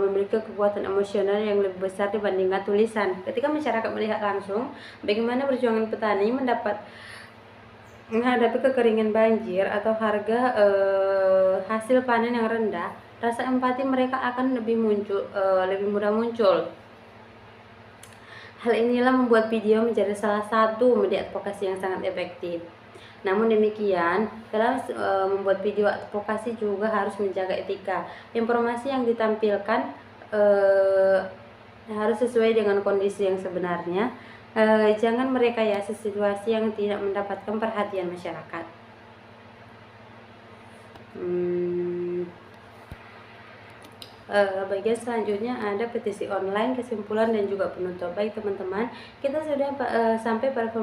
memiliki kekuatan emosional yang lebih besar dibandingkan tulisan. Ketika masyarakat melihat langsung bagaimana perjuangan petani menghadapi kekeringan banjir atau harga hasil panen yang rendah, rasa empati mereka akan lebih mudah muncul. Hal inilah membuat video menjadi salah satu media advokasi yang sangat efektif. Namun demikian, dalam membuat video advokasi juga harus menjaga etika. Informasi yang ditampilkan harus sesuai dengan kondisi yang sebenarnya. Jangan merekayasa situasi yang tidak mendapatkan perhatian masyarakat. Bagian selanjutnya ada petisi online, kesimpulan dan juga penutup. Baik teman-teman, kita sudah sampai pada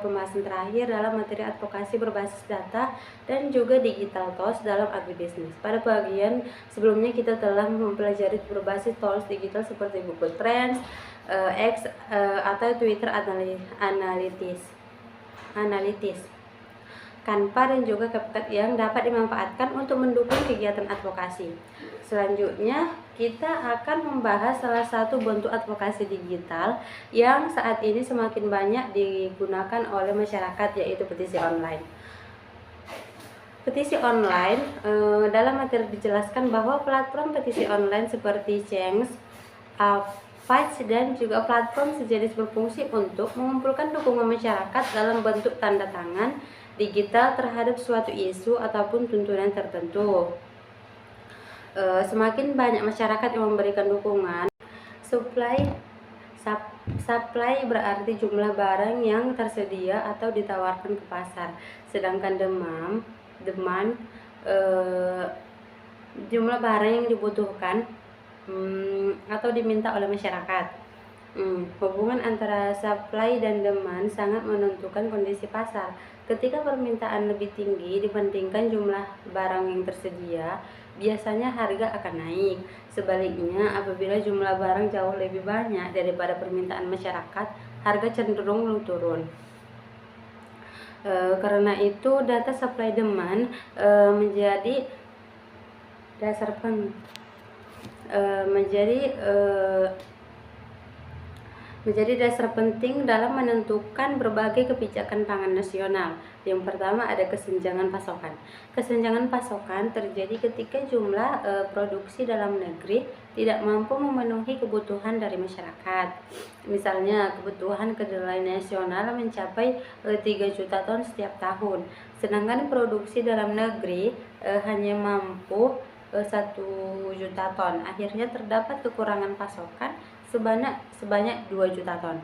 pembahasan terakhir dalam materi advokasi berbasis data dan juga digital tools dalam agribisnis. Pada bagian sebelumnya kita telah mempelajari berbasis tools digital seperti Google Trends, X atau Twitter Analytics, Canva dan juga CapCut yang dapat dimanfaatkan untuk mendukung kegiatan advokasi. Selanjutnya, kita akan membahas salah satu bentuk advokasi digital yang saat ini semakin banyak digunakan oleh masyarakat, yaitu petisi online. Petisi online, dalam materi dijelaskan bahwa platform petisi online seperti Change, Page dan juga platform sejenis berfungsi untuk mengumpulkan dukungan masyarakat dalam bentuk tanda tangan digital terhadap suatu isu ataupun tuntunan tertentu. Semakin banyak masyarakat yang memberikan dukungan, supply berarti jumlah barang yang tersedia atau ditawarkan ke pasar, sedangkan demand jumlah barang yang dibutuhkan atau diminta oleh masyarakat. Hubungan antara supply dan demand sangat menentukan kondisi pasar. Ketika permintaan lebih tinggi dibandingkan jumlah barang yang tersedia, biasanya harga akan naik. Sebaliknya, apabila jumlah barang jauh lebih banyak daripada permintaan masyarakat, harga cenderung turun. Karena itu, data supply demand menjadi dasar penting dalam menentukan berbagai kebijakan pangan nasional. Yang pertama ada kesenjangan pasokan. Kesenjangan pasokan terjadi ketika jumlah produksi dalam negeri tidak mampu memenuhi kebutuhan dari masyarakat. Misalnya, kebutuhan kedelai nasional mencapai 3 juta ton setiap tahun, sedangkan produksi dalam negeri hanya mampu 1 juta ton. Akhirnya terdapat kekurangan pasokan sebanyak 2 juta ton.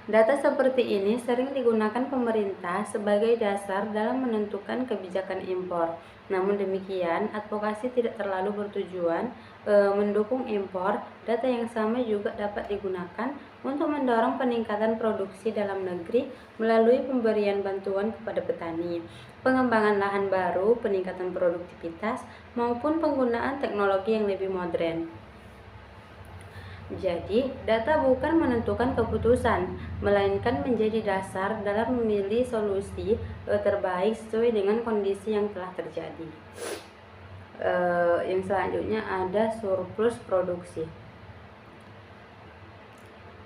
Data seperti ini sering digunakan pemerintah sebagai dasar dalam menentukan kebijakan impor. Namun demikian, advokasi tidak terlalu bertujuan mendukung impor. Data yang sama juga dapat digunakan untuk mendorong peningkatan produksi dalam negeri melalui pemberian bantuan kepada petani, pengembangan lahan baru, peningkatan produktivitas, maupun penggunaan teknologi yang lebih modern. Jadi, data bukan menentukan keputusan, melainkan menjadi dasar dalam memilih solusi terbaik sesuai dengan kondisi yang telah terjadi. Yang selanjutnya ada surplus produksi.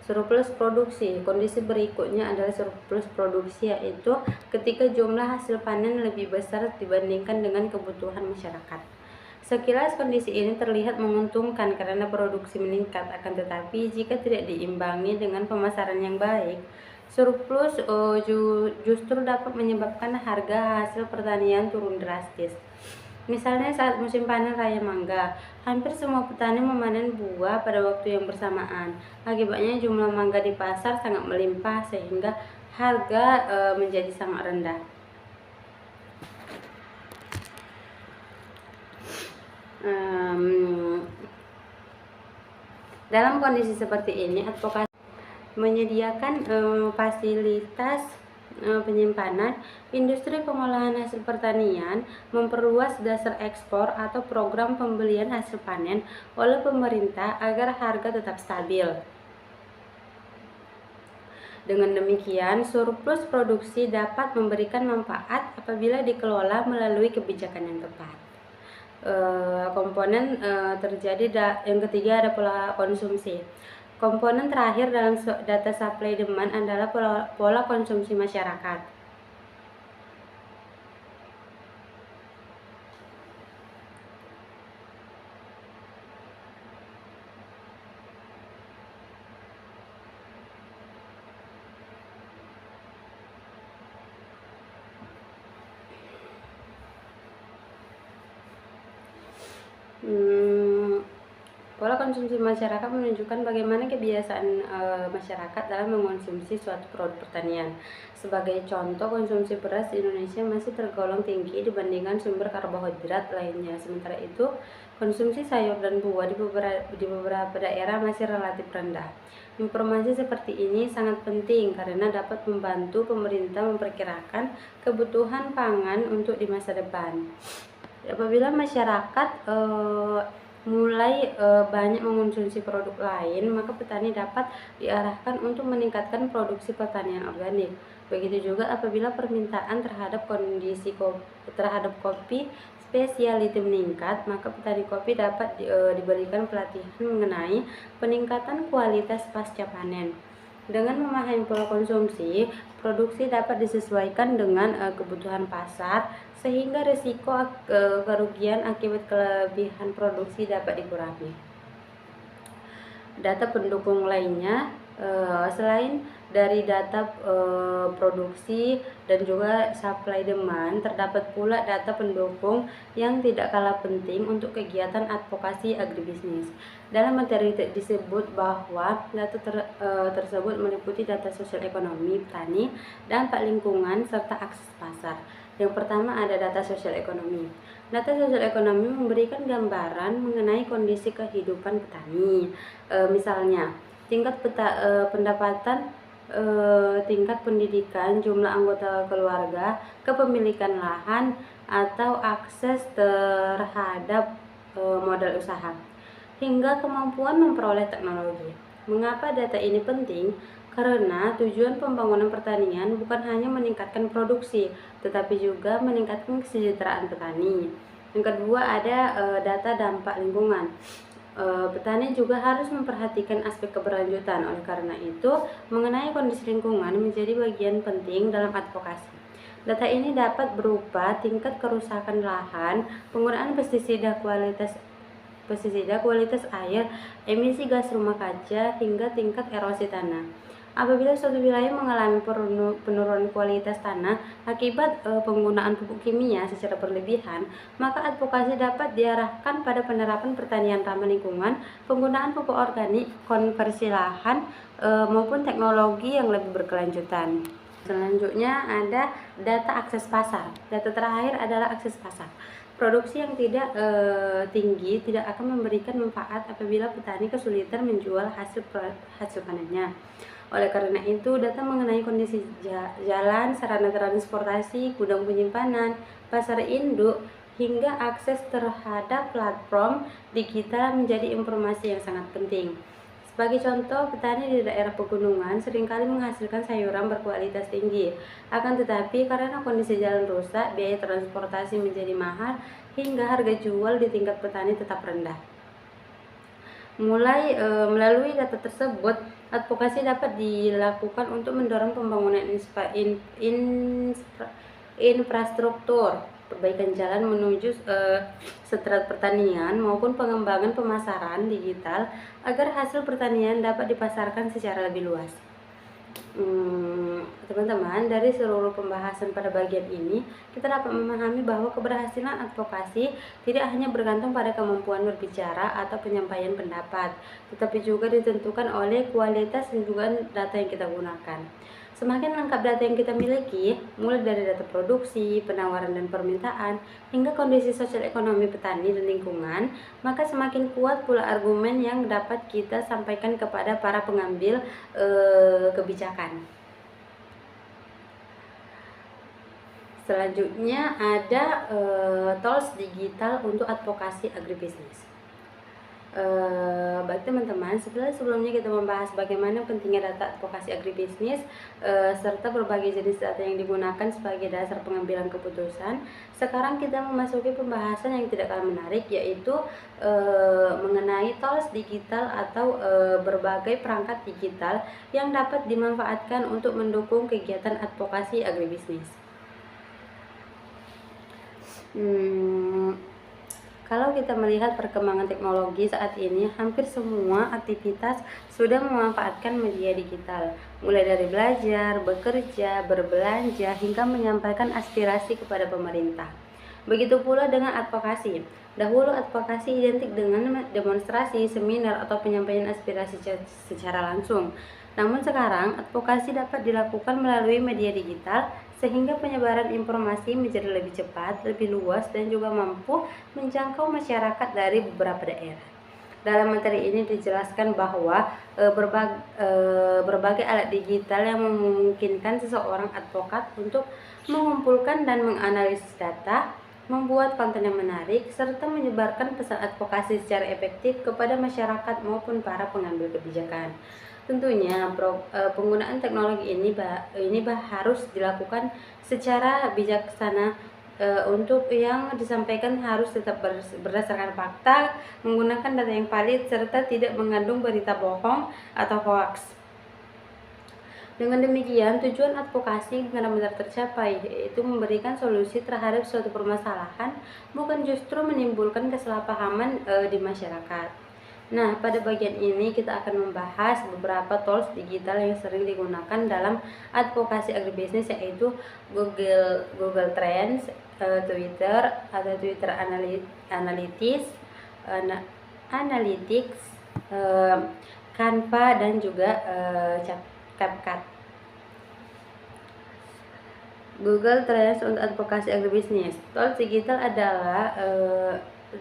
Surplus produksi, kondisi berikutnya adalah surplus produksi, yaitu ketika jumlah hasil panen lebih besar dibandingkan dengan kebutuhan masyarakat. Sekilas kondisi ini terlihat menguntungkan karena produksi meningkat, akan tetapi jika tidak diimbangi dengan pemasaran yang baik, surplus justru dapat menyebabkan harga hasil pertanian turun drastis. Misalnya saat musim panen raya mangga, hampir semua petani memanen buah pada waktu yang bersamaan. Akibatnya jumlah mangga di pasar sangat melimpah sehingga harga menjadi sangat rendah. Dalam kondisi seperti ini, advokasi menyediakan fasilitas penyimpanan, industri pengolahan hasil pertanian memperluas dasar ekspor atau program pembelian hasil panen oleh pemerintah agar harga tetap stabil. Dengan demikian, surplus produksi dapat memberikan manfaat apabila dikelola melalui kebijakan yang tepat. Komponen terjadi yang ketiga ada pola konsumsi. Komponen terakhir dalam data supply demand adalah pola konsumsi masyarakat. Pola konsumsi masyarakat menunjukkan bagaimana kebiasaan masyarakat dalam mengonsumsi suatu produk pertanian. Sebagai contoh, konsumsi beras di Indonesia masih tergolong tinggi dibandingkan sumber karbohidrat lainnya. Sementara itu, konsumsi sayur dan buah di beberapa daerah masih relatif rendah. Informasi seperti ini sangat penting karena dapat membantu pemerintah memperkirakan kebutuhan pangan untuk di masa depan. Apabila masyarakat mulai banyak mengonsumsi produk lain, maka petani dapat diarahkan untuk meningkatkan produksi pertanian organik. Begitu juga apabila permintaan terhadap kopi spesialiti meningkat, maka petani kopi dapat diberikan pelatihan mengenai peningkatan kualitas pasca panen. Dengan memahami pola konsumsi, produksi dapat disesuaikan dengan kebutuhan pasar, sehingga risiko kerugian akibat kelebihan produksi dapat dikurangi. Data pendukung lainnya selain dari data produksi dan juga supply demand, terdapat pula data pendukung yang tidak kalah penting untuk kegiatan advokasi agribisnis. Dalam materi disebut bahwa data tersebut meliputi data sosial ekonomi petani, dampak lingkungan, serta akses pasar. Yang pertama ada data sosial ekonomi. Data sosial ekonomi memberikan gambaran mengenai kondisi kehidupan petani. Misalnya, tingkat pendapatan, tingkat pendidikan, jumlah anggota keluarga, kepemilikan lahan, atau akses terhadap modal usaha, hingga kemampuan memperoleh teknologi. Mengapa data ini penting? Karena tujuan pembangunan pertanian bukan hanya meningkatkan produksi, tetapi juga meningkatkan kesejahteraan petani. Yang kedua ada data dampak lingkungan. Petani juga harus memperhatikan aspek keberlanjutan. Oleh karena itu, mengenai kondisi lingkungan menjadi bagian penting dalam advokasi. Data ini dapat berupa tingkat kerusakan lahan, penggunaan pestisida, kualitas air, emisi gas rumah kaca, hingga tingkat erosi tanah. Apabila suatu wilayah mengalami penurunan kualitas tanah akibat penggunaan pupuk kimia secara berlebihan, maka advokasi dapat diarahkan pada penerapan pertanian ramah lingkungan, penggunaan pupuk organik, konversi lahan, maupun teknologi yang lebih berkelanjutan. Selanjutnya ada data akses pasar. Data terakhir adalah akses pasar. Produksi yang tidak tinggi tidak akan memberikan manfaat apabila petani kesulitan menjual hasil panennya. Oleh karena itu, data mengenai kondisi jalan, sarana transportasi, gudang penyimpanan, pasar induk, hingga akses terhadap platform digital menjadi informasi yang sangat penting. Sebagai contoh, petani di daerah pegunungan seringkali menghasilkan sayuran berkualitas tinggi. Akan tetapi, karena kondisi jalan rusak, biaya transportasi menjadi mahal, hingga harga jual di tingkat petani tetap rendah. Melalui data tersebut, advokasi dapat dilakukan untuk mendorong pembangunan infrastruktur, perbaikan jalan menuju seterat pertanian, maupun pengembangan pemasaran digital agar hasil pertanian dapat dipasarkan secara lebih luas. Teman-teman, dari seluruh pembahasan pada bagian ini, kita dapat memahami bahwa keberhasilan advokasi tidak hanya bergantung pada kemampuan berbicara atau penyampaian pendapat, tetapi juga ditentukan oleh kualitas dan juga data yang kita gunakan. Semakin lengkap data yang kita miliki, mulai dari data produksi, penawaran dan permintaan, hingga kondisi sosial ekonomi petani dan lingkungan, maka semakin kuat pula argumen yang dapat kita sampaikan kepada para pengambil kebijakan. Selanjutnya ada tools digital untuk advokasi agribisnis. Baik teman-teman, sebelumnya kita membahas bagaimana pentingnya data advokasi agribisnis serta berbagai jenis data yang digunakan sebagai dasar pengambilan keputusan. Sekarang kita memasuki pembahasan yang tidak kalah menarik, yaitu mengenai tools digital atau berbagai perangkat digital yang dapat dimanfaatkan untuk mendukung kegiatan advokasi agribisnis. Kalau kita melihat perkembangan teknologi saat ini, hampir semua aktivitas sudah memanfaatkan media digital, mulai dari belajar, bekerja, berbelanja, hingga menyampaikan aspirasi kepada pemerintah. Begitu pula dengan advokasi. Dahulu advokasi identik dengan demonstrasi, seminar, atau penyampaian aspirasi secara langsung. Namun sekarang, advokasi dapat dilakukan melalui media digital, sehingga penyebaran informasi menjadi lebih cepat, lebih luas, dan juga mampu menjangkau masyarakat dari beberapa daerah. Dalam materi ini dijelaskan bahwa berbagai alat digital yang memungkinkan seseorang advokat untuk mengumpulkan dan menganalisis data, membuat konten yang menarik, serta menyebarkan pesan advokasi secara efektif kepada masyarakat maupun para pengambil kebijakan. Tentunya penggunaan teknologi ini harus dilakukan secara bijaksana. Untuk yang disampaikan harus tetap berdasarkan fakta, menggunakan data yang valid, serta tidak mengandung berita bohong atau hoax. Dengan demikian, tujuan advokasi benar-benar tercapai, yaitu memberikan solusi terhadap suatu permasalahan, bukan justru menimbulkan kesalahpahaman di masyarakat. Nah, pada bagian ini kita akan membahas beberapa tools digital yang sering digunakan dalam advokasi agribisnis, yaitu Google Trends, Twitter atau Twitter Analytics, Canva, dan juga CapCut. Google Trends untuk advokasi agribisnis. Tools digital adalah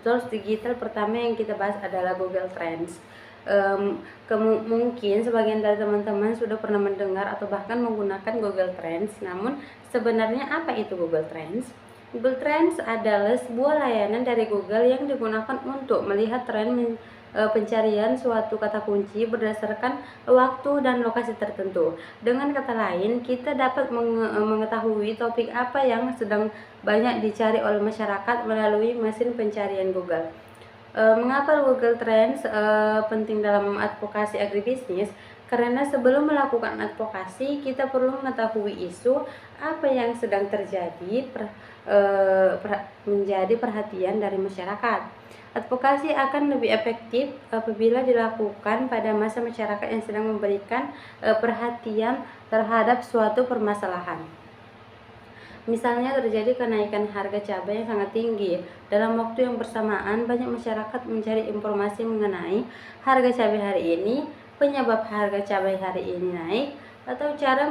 tools digital pertama yang kita bahas adalah Google Trends. Mungkin sebagian dari teman-teman sudah pernah mendengar atau bahkan menggunakan Google Trends. Namun sebenarnya apa itu Google Trends? Google Trends adalah sebuah layanan dari Google yang digunakan untuk melihat tren pencarian suatu kata kunci berdasarkan waktu dan lokasi tertentu. Dengan kata lain, kita dapat mengetahui topik apa yang sedang banyak dicari oleh masyarakat melalui mesin pencarian Google. Mengapa Google Trends penting dalam advokasi agribisnis? Karena sebelum melakukan advokasi, kita perlu mengetahui isu apa yang sedang terjadi menjadi perhatian dari masyarakat. Advokasi akan lebih efektif apabila dilakukan pada masa masyarakat yang sedang memberikan perhatian terhadap suatu permasalahan. Misalnya terjadi kenaikan harga cabai yang sangat tinggi. Dalam waktu yang bersamaan, banyak masyarakat mencari informasi mengenai harga cabai hari ini, penyebab harga cabai hari ini naik, atau cara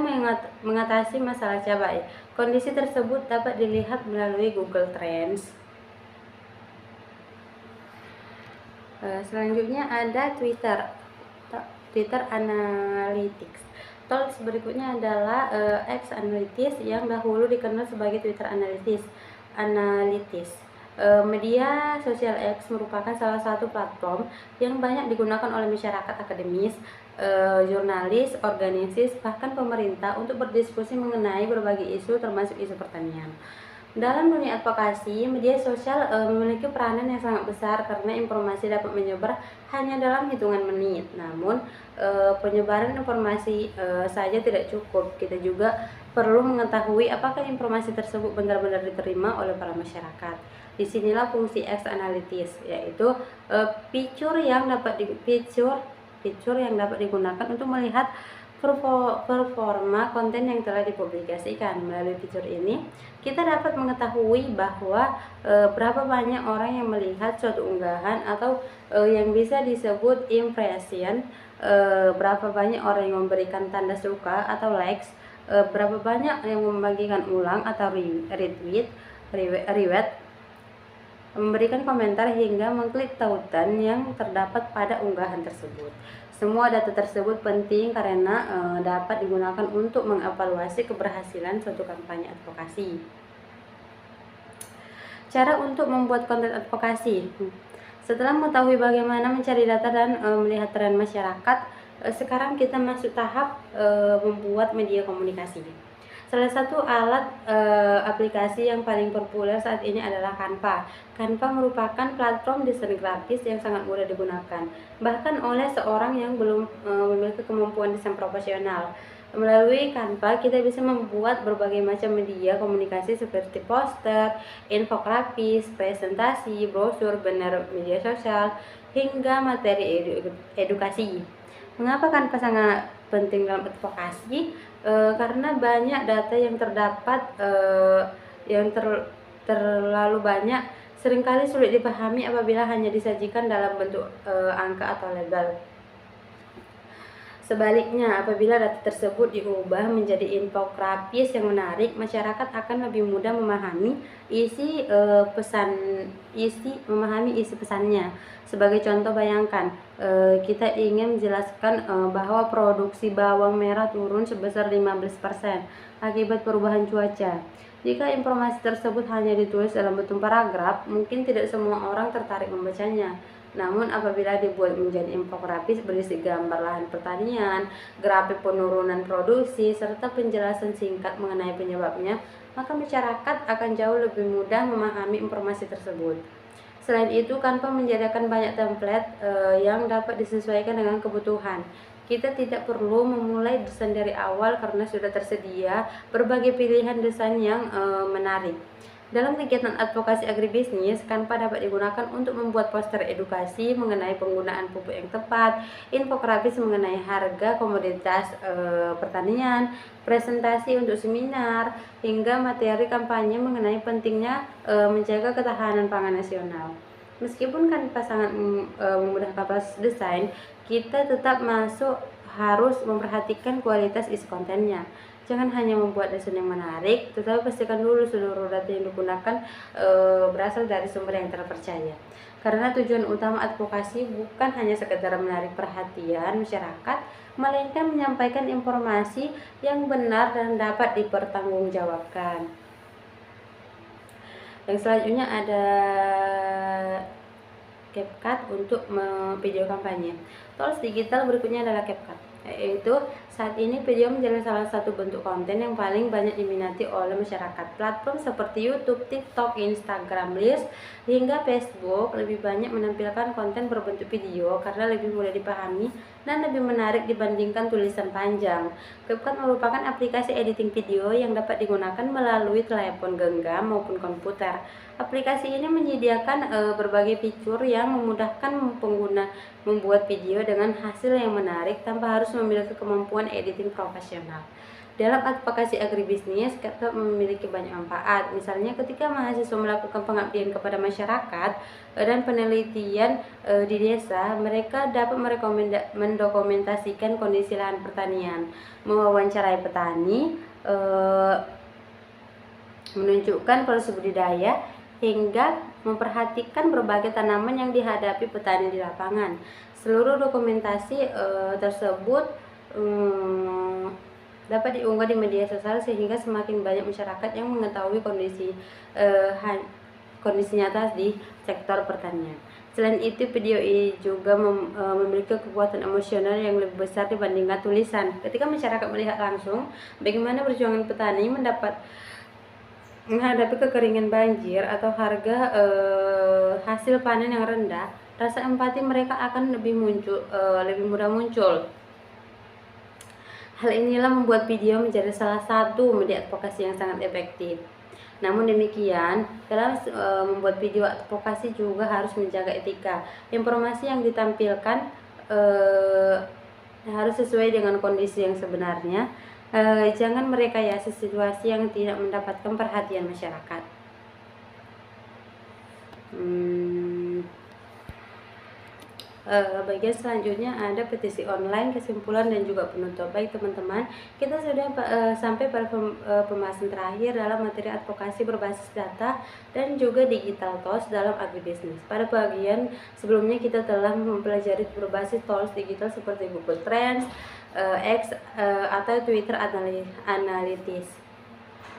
mengatasi masalah cabai. Kondisi tersebut dapat dilihat melalui Google Trends. Selanjutnya ada Twitter Analytics. Tools berikutnya adalah X Analytics yang dahulu dikenal sebagai Twitter Analytics. Media sosial X merupakan salah satu platform yang banyak digunakan oleh masyarakat akademis, jurnalis, organisasi, bahkan pemerintah untuk berdiskusi mengenai berbagai isu termasuk isu pertanian. Dalam dunia advokasi, media sosial memiliki peranan yang sangat besar karena informasi dapat menyebar hanya dalam hitungan menit. Namun, penyebaran informasi saja tidak cukup. Kita juga perlu mengetahui apakah informasi tersebut benar-benar diterima oleh para masyarakat. Disinilah fungsi X Analytics, yaitu fitur yang dapat digunakan untuk melihat performa konten yang telah dipublikasikan. Melalui fitur ini, kita dapat mengetahui bahwa berapa banyak orang yang melihat suatu unggahan atau yang bisa disebut impression, berapa banyak orang yang memberikan tanda suka atau likes, berapa banyak yang membagikan ulang atau retweet, memberikan komentar, hingga mengklik tautan yang terdapat pada unggahan tersebut. Semua data tersebut penting karena dapat digunakan untuk mengevaluasi keberhasilan suatu kampanye advokasi. Cara untuk membuat konten advokasi. Setelah mengetahui bagaimana mencari data dan melihat tren masyarakat, sekarang kita masuk tahap membuat media komunikasi. Salah satu alat aplikasi yang paling populer saat ini adalah Canva. Canva merupakan platform desain grafis yang sangat mudah digunakan, bahkan oleh seorang yang belum memiliki kemampuan desain profesional. Melalui Canva, kita bisa membuat berbagai macam media komunikasi seperti poster, infografis, presentasi, brosur, banner media sosial, hingga materi edukasi. Mengapa Canva sangat penting dalam advokasi? Karena banyak data yang terdapat yang terlalu banyak, seringkali sulit dipahami apabila hanya disajikan dalam bentuk angka atau label. Sebaliknya, apabila data tersebut diubah menjadi infografis yang menarik, masyarakat akan lebih mudah memahami isi pesannya. Sebagai contoh, bayangkan kita ingin menjelaskan bahwa produksi bawang merah turun sebesar 15% akibat perubahan cuaca. Jika informasi tersebut hanya ditulis dalam bentuk paragraf, mungkin tidak semua orang tertarik membacanya. Namun apabila dibuat menjadi infografis berisi gambar lahan pertanian, grafik penurunan produksi, serta penjelasan singkat mengenai penyebabnya, maka masyarakat akan jauh lebih mudah memahami informasi tersebut. Selain itu, Canva menyediakan banyak template yang dapat disesuaikan dengan kebutuhan. Kita tidak perlu memulai desain dari awal karena sudah tersedia berbagai pilihan desain yang menarik. Dalam kegiatan advokasi agribisnis, Canva dapat digunakan untuk membuat poster edukasi mengenai penggunaan pupuk yang tepat, infografis mengenai harga komoditas pertanian, presentasi untuk seminar, hingga materi kampanye mengenai pentingnya menjaga ketahanan pangan nasional. Meskipun Canva sangat memudahkan proses desain, kita tetap harus memperhatikan kualitas isi kontennya. Jangan hanya membuat desain yang menarik, tetapi pastikan dulu seluruh data yang digunakan berasal dari sumber yang terpercaya. Karena tujuan utama advokasi bukan hanya sekedar menarik perhatian masyarakat, melainkan menyampaikan informasi yang benar dan dapat dipertanggungjawabkan. Yang selanjutnya ada CapCut untuk video kampanye. Tools digital berikutnya adalah CapCut, yaitu saat ini video menjadi salah satu bentuk konten yang paling banyak diminati oleh masyarakat. Platform seperti YouTube, TikTok, Instagram Reels, hingga Facebook lebih banyak menampilkan konten berbentuk video karena lebih mudah dipahami dan lebih menarik dibandingkan tulisan panjang. CapCut merupakan aplikasi editing video yang dapat digunakan melalui telepon genggam maupun komputer. Aplikasi ini menyediakan berbagai fitur yang memudahkan pengguna membuat video dengan hasil yang menarik tanpa harus memiliki kemampuan editing profesional. Dalam advokasi agribisnis, CapCut memiliki banyak manfaat. Misalnya ketika mahasiswa melakukan pengabdian kepada masyarakat dan penelitian di desa, mereka dapat mendokumentasikan kondisi lahan pertanian, mewawancarai petani, menunjukkan proses budidaya, hingga memperhatikan berbagai tanaman yang dihadapi petani di lapangan. Seluruh dokumentasi tersebut dapat diunggah di media sosial sehingga semakin banyak masyarakat yang mengetahui kondisi nyata di sektor pertanian. Selain itu, video ini juga memiliki kekuatan emosional yang lebih besar dibandingkan tulisan. Ketika masyarakat melihat langsung bagaimana perjuangan petani menghadapi kekeringan banjir atau harga hasil panen yang rendah, rasa empati mereka akan lebih mudah muncul. Hal inilah membuat video menjadi salah satu media advokasi yang sangat efektif. Namun demikian, dalam membuat video advokasi juga harus menjaga etika. Informasi yang ditampilkan harus sesuai dengan kondisi yang sebenarnya. Jangan merekayasa situasi yang tidak mendapatkan perhatian masyarakat. Bagian selanjutnya ada petisi online, kesimpulan dan juga penutup. Baik teman-teman, kita sudah sampai pada pembahasan terakhir dalam materi advokasi berbasis data dan juga digital tools dalam agribisnis. Pada bagian sebelumnya kita telah mempelajari berbasis tools digital seperti Google Trends, X atau Twitter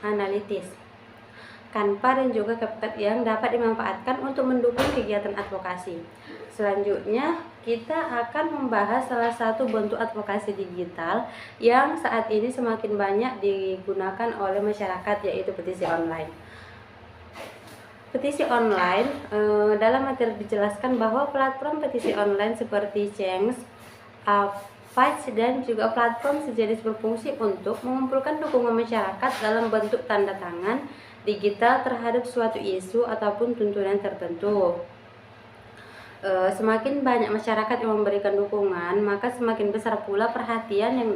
Analytics. Canva, dan juga CapCut yang dapat dimanfaatkan untuk mendukung kegiatan advokasi. Selanjutnya, kita akan membahas salah satu bentuk advokasi digital yang saat ini semakin banyak digunakan oleh masyarakat, yaitu petisi online. Petisi online, dalam materi dijelaskan bahwa platform petisi online seperti Change, Fight, dan juga platform sejenis berfungsi untuk mengumpulkan dukungan masyarakat dalam bentuk tanda tangan digital terhadap suatu isu ataupun tuntunan tertentu. Semakin banyak masyarakat yang memberikan dukungan, maka semakin besar pula perhatian yang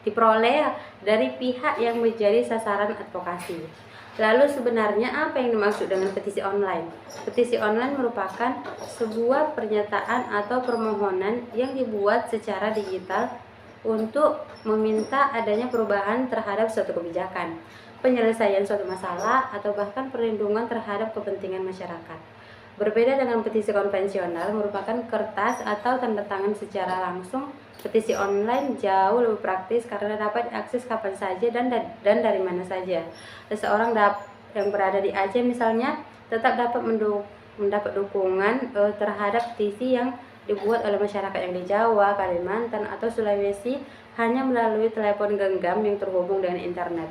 diperoleh dari pihak yang menjadi sasaran advokasi. Lalu sebenarnya apa yang dimaksud dengan petisi online? Petisi online merupakan sebuah pernyataan atau permohonan yang dibuat secara digital untuk meminta adanya perubahan terhadap suatu kebijakan, penyelesaian suatu masalah, atau bahkan perlindungan terhadap kepentingan masyarakat. Berbeda dengan petisi konvensional merupakan kertas atau tanda tangan secara langsung, petisi online jauh lebih praktis karena dapat diakses kapan saja dan dari mana saja. Seseorang yang berada di Aceh misalnya tetap dapat mendapat dukungan terhadap petisi yang dibuat oleh masyarakat yang di Jawa, Kalimantan, atau Sulawesi hanya melalui telepon genggam yang terhubung dengan internet.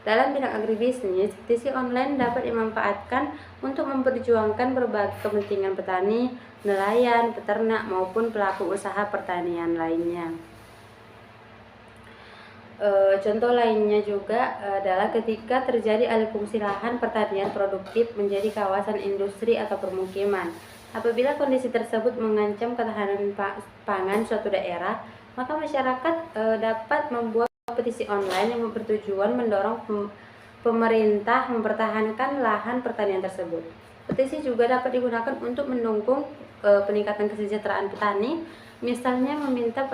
Dalam bidang agribisnis, petisi online dapat dimanfaatkan untuk memperjuangkan berbagai kepentingan petani, nelayan, peternak, maupun pelaku usaha pertanian lainnya. Contoh lainnya juga adalah ketika terjadi alih fungsi lahan pertanian produktif menjadi kawasan industri atau permukiman. Apabila kondisi tersebut mengancam ketahanan pangan suatu daerah, maka masyarakat dapat membuat petisi online yang bertujuan mendorong pemerintah mempertahankan lahan pertanian tersebut. Petisi juga dapat digunakan untuk mendukung peningkatan kesejahteraan petani, misalnya meminta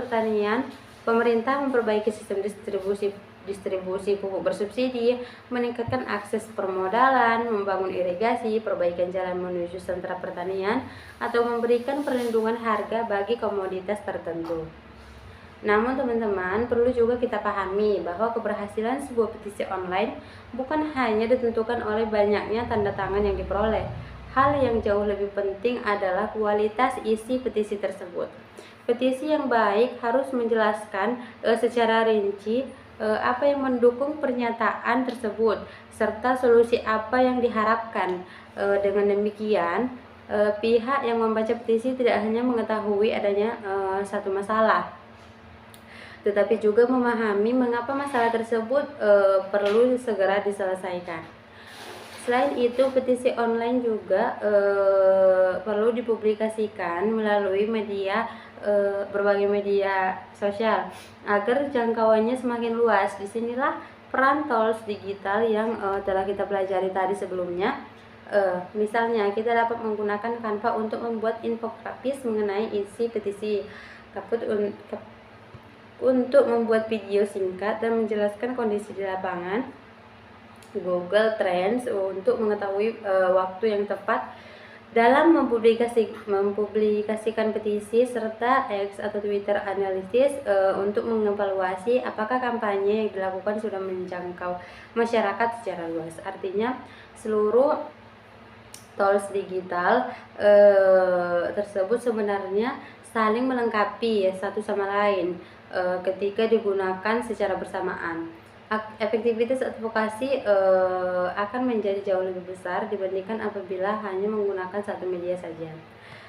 pemerintah memperbaiki sistem distribusi pupuk bersubsidi, meningkatkan akses permodalan, membangun irigasi, perbaikan jalan menuju sentra pertanian, atau memberikan perlindungan harga bagi komoditas tertentu. Namun teman-teman, perlu juga kita pahami bahwa keberhasilan sebuah petisi online bukan hanya ditentukan oleh banyaknya tanda tangan yang diperoleh. Hal yang jauh lebih penting adalah kualitas isi petisi tersebut. Petisi yang baik harus menjelaskan secara rinci apa yang mendukung pernyataan tersebut, serta solusi apa yang diharapkan. Dengan demikian, pihak yang membaca petisi tidak hanya mengetahui adanya satu masalah, tetapi juga memahami mengapa masalah tersebut perlu segera diselesaikan. Selain itu, petisi online juga perlu dipublikasikan melalui berbagai media sosial agar jangkauannya semakin luas. Disinilah peran tools digital yang telah kita pelajari tadi sebelumnya. Misalnya, kita dapat menggunakan Canva untuk membuat infografis mengenai isi petisi, untuk membuat video singkat dan menjelaskan kondisi di lapangan, Google Trends untuk mengetahui waktu yang tepat dalam mempublikasikan petisi, serta X atau Twitter Analytics untuk mengevaluasi apakah kampanye yang dilakukan sudah menjangkau masyarakat secara luas. Artinya, seluruh tools digital tersebut sebenarnya saling melengkapi satu sama lain ketika digunakan secara bersamaan. Efektivitas advokasi akan menjadi jauh lebih besar dibandingkan apabila hanya menggunakan satu media saja.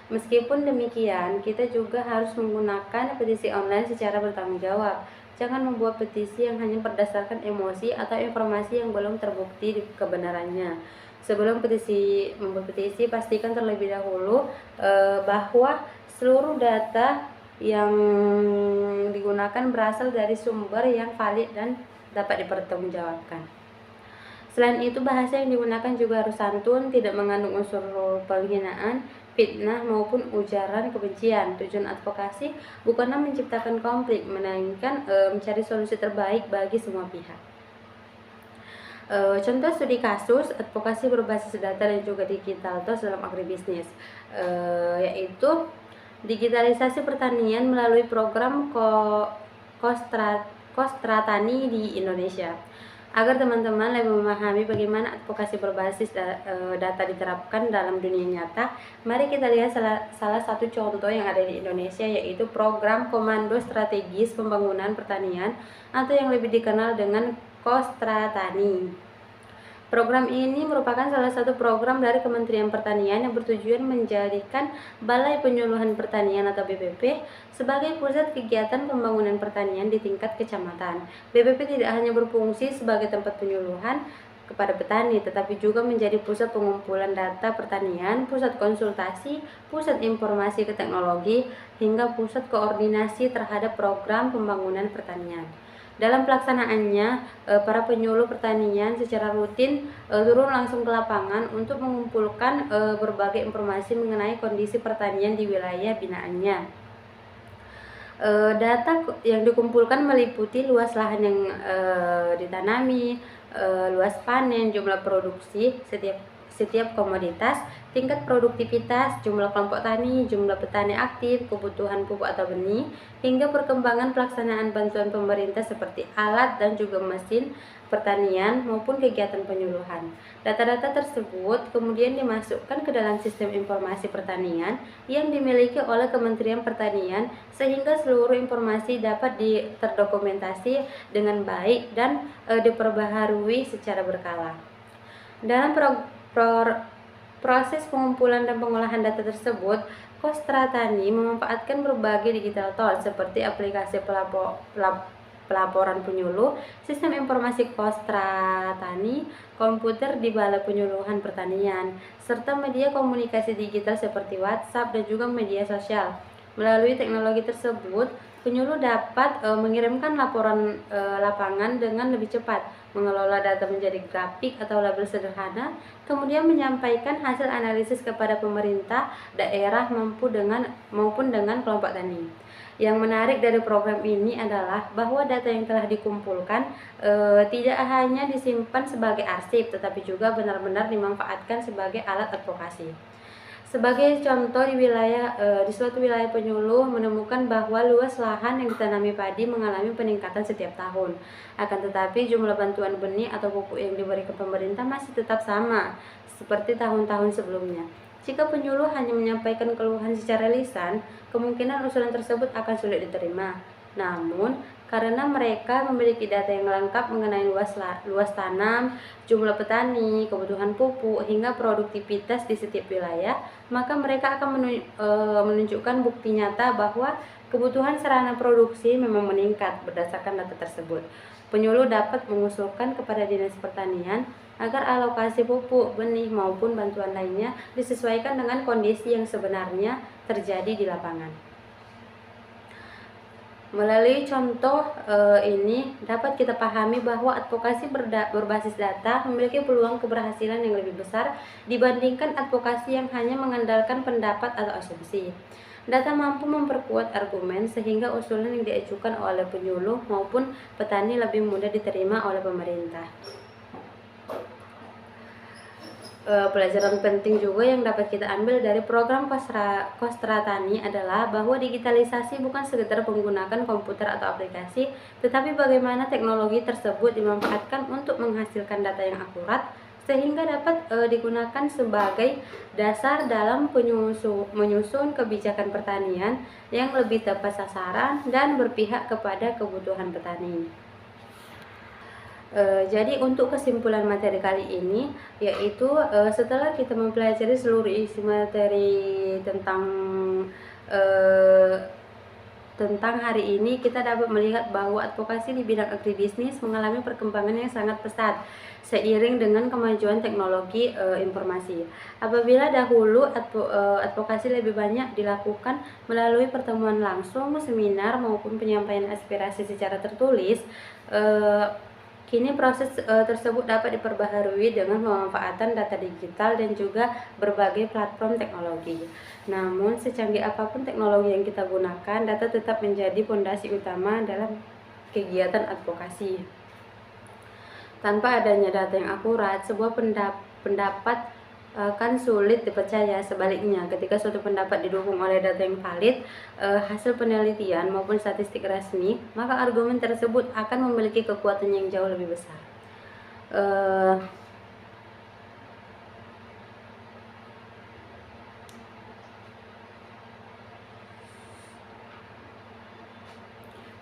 Meskipun demikian, kita juga harus menggunakan petisi online secara bertanggung jawab. Jangan membuat petisi yang hanya berdasarkan emosi atau informasi yang belum terbukti kebenarannya. Sebelum membuat petisi, pastikan terlebih dahulu bahwa seluruh data yang digunakan berasal dari sumber yang valid dan dapat dipertanggungjawabkan. Selain itu, bahasa yang digunakan juga harus santun, tidak mengandung unsur penghinaan, fitnah, maupun ujaran kebencian. Tujuan advokasi bukanlah menciptakan konflik, melainkan mencari solusi terbaik bagi semua pihak. Contoh studi kasus advokasi berbasis data dan juga digital tools dalam agribisnis, yaitu digitalisasi pertanian melalui program Kostratani di Indonesia. Agar teman-teman lebih memahami bagaimana advokasi berbasis data diterapkan dalam dunia nyata, mari kita lihat salah satu contoh yang ada di Indonesia, yaitu program Komando Strategis Pembangunan Pertanian atau yang lebih dikenal dengan Kostra Tani. Program ini merupakan salah satu program dari Kementerian Pertanian yang bertujuan menjadikan Balai Penyuluhan Pertanian atau BPP sebagai pusat kegiatan pembangunan pertanian di tingkat kecamatan. BPP tidak hanya berfungsi sebagai tempat penyuluhan kepada petani, tetapi juga menjadi pusat pengumpulan data pertanian, pusat konsultasi, pusat informasi ke teknologi, hingga pusat koordinasi terhadap program pembangunan pertanian. Dalam pelaksanaannya, para penyuluh pertanian secara rutin turun langsung ke lapangan untuk mengumpulkan berbagai informasi mengenai kondisi pertanian di wilayah binaannya. Data yang dikumpulkan meliputi luas lahan yang ditanami, luas panen, jumlah produksi setiap komoditas, tingkat produktivitas, jumlah kelompok tani, jumlah petani aktif, kebutuhan pupuk atau benih, hingga perkembangan pelaksanaan bantuan pemerintah seperti alat dan juga mesin pertanian maupun kegiatan penyuluhan. Data-data tersebut kemudian dimasukkan ke dalam sistem informasi pertanian yang dimiliki oleh Kementerian Pertanian sehingga seluruh informasi dapat terdokumentasi dengan baik dan diperbaharui secara berkala. Dalam proses pengumpulan dan pengolahan data tersebut, Kostra Tani memanfaatkan berbagai digital tools seperti aplikasi pelaporan penyuluh, sistem informasi Kostra Tani, komputer di Balai Penyuluhan Pertanian, serta media komunikasi digital seperti WhatsApp dan juga media sosial. Melalui teknologi tersebut, penyuluh dapat mengirimkan laporan lapangan dengan lebih cepat, mengelola data menjadi grafik atau label sederhana, kemudian menyampaikan hasil analisis kepada pemerintah daerah maupun dengan kelompok tani. Yang menarik dari program ini adalah bahwa data yang telah dikumpulkan tidak hanya disimpan sebagai arsip, tetapi juga benar-benar dimanfaatkan sebagai alat advokasi. Sebagai contoh, di suatu wilayah penyuluh menemukan bahwa luas lahan yang ditanami padi mengalami peningkatan setiap tahun. Akan tetapi jumlah bantuan benih atau pupuk yang diberikan pemerintah masih tetap sama seperti tahun-tahun sebelumnya. Jika penyuluh hanya menyampaikan keluhan secara lisan, kemungkinan usulan tersebut akan sulit diterima. Namun, karena mereka memiliki data yang lengkap mengenai luas tanam, jumlah petani, kebutuhan pupuk, hingga produktivitas di setiap wilayah, maka mereka akan menunjukkan bukti nyata bahwa kebutuhan sarana produksi memang meningkat berdasarkan data tersebut. Penyuluh dapat mengusulkan kepada Dinas Pertanian agar alokasi pupuk, benih, maupun bantuan lainnya disesuaikan dengan kondisi yang sebenarnya terjadi di lapangan. Melalui contoh ini dapat kita pahami bahwa advokasi berbasis data memiliki peluang keberhasilan yang lebih besar dibandingkan advokasi yang hanya mengandalkan pendapat atau asumsi. Data mampu memperkuat argumen sehingga usulan yang diajukan oleh penyuluh maupun petani lebih mudah diterima oleh pemerintah. Pelajaran penting juga yang dapat kita ambil dari program Kostra Tani adalah bahwa digitalisasi bukan sekedar menggunakan komputer atau aplikasi, tetapi bagaimana teknologi tersebut dimanfaatkan untuk menghasilkan data yang akurat sehingga dapat digunakan sebagai dasar dalam menyusun kebijakan pertanian yang lebih tepat sasaran dan berpihak kepada kebutuhan petani. Jadi untuk kesimpulan materi kali ini, yaitu setelah kita mempelajari seluruh isi materi tentang hari ini, kita dapat melihat bahwa advokasi di bidang agribisnis mengalami perkembangan yang sangat pesat seiring dengan kemajuan teknologi informasi. Apabila dahulu advokasi lebih banyak dilakukan melalui pertemuan langsung, seminar maupun penyampaian aspirasi secara tertulis, kini proses tersebut dapat diperbaharui dengan pemanfaatan data digital dan juga berbagai platform teknologi. Namun, secanggih apapun teknologi yang kita gunakan, data tetap menjadi fondasi utama dalam kegiatan advokasi. Tanpa adanya data yang akurat, sebuah pendapat akan sulit dipercaya. Sebaliknya, ketika suatu pendapat didukung oleh data yang valid, hasil penelitian maupun statistik resmi, maka argumen tersebut akan memiliki kekuatan yang jauh lebih besar.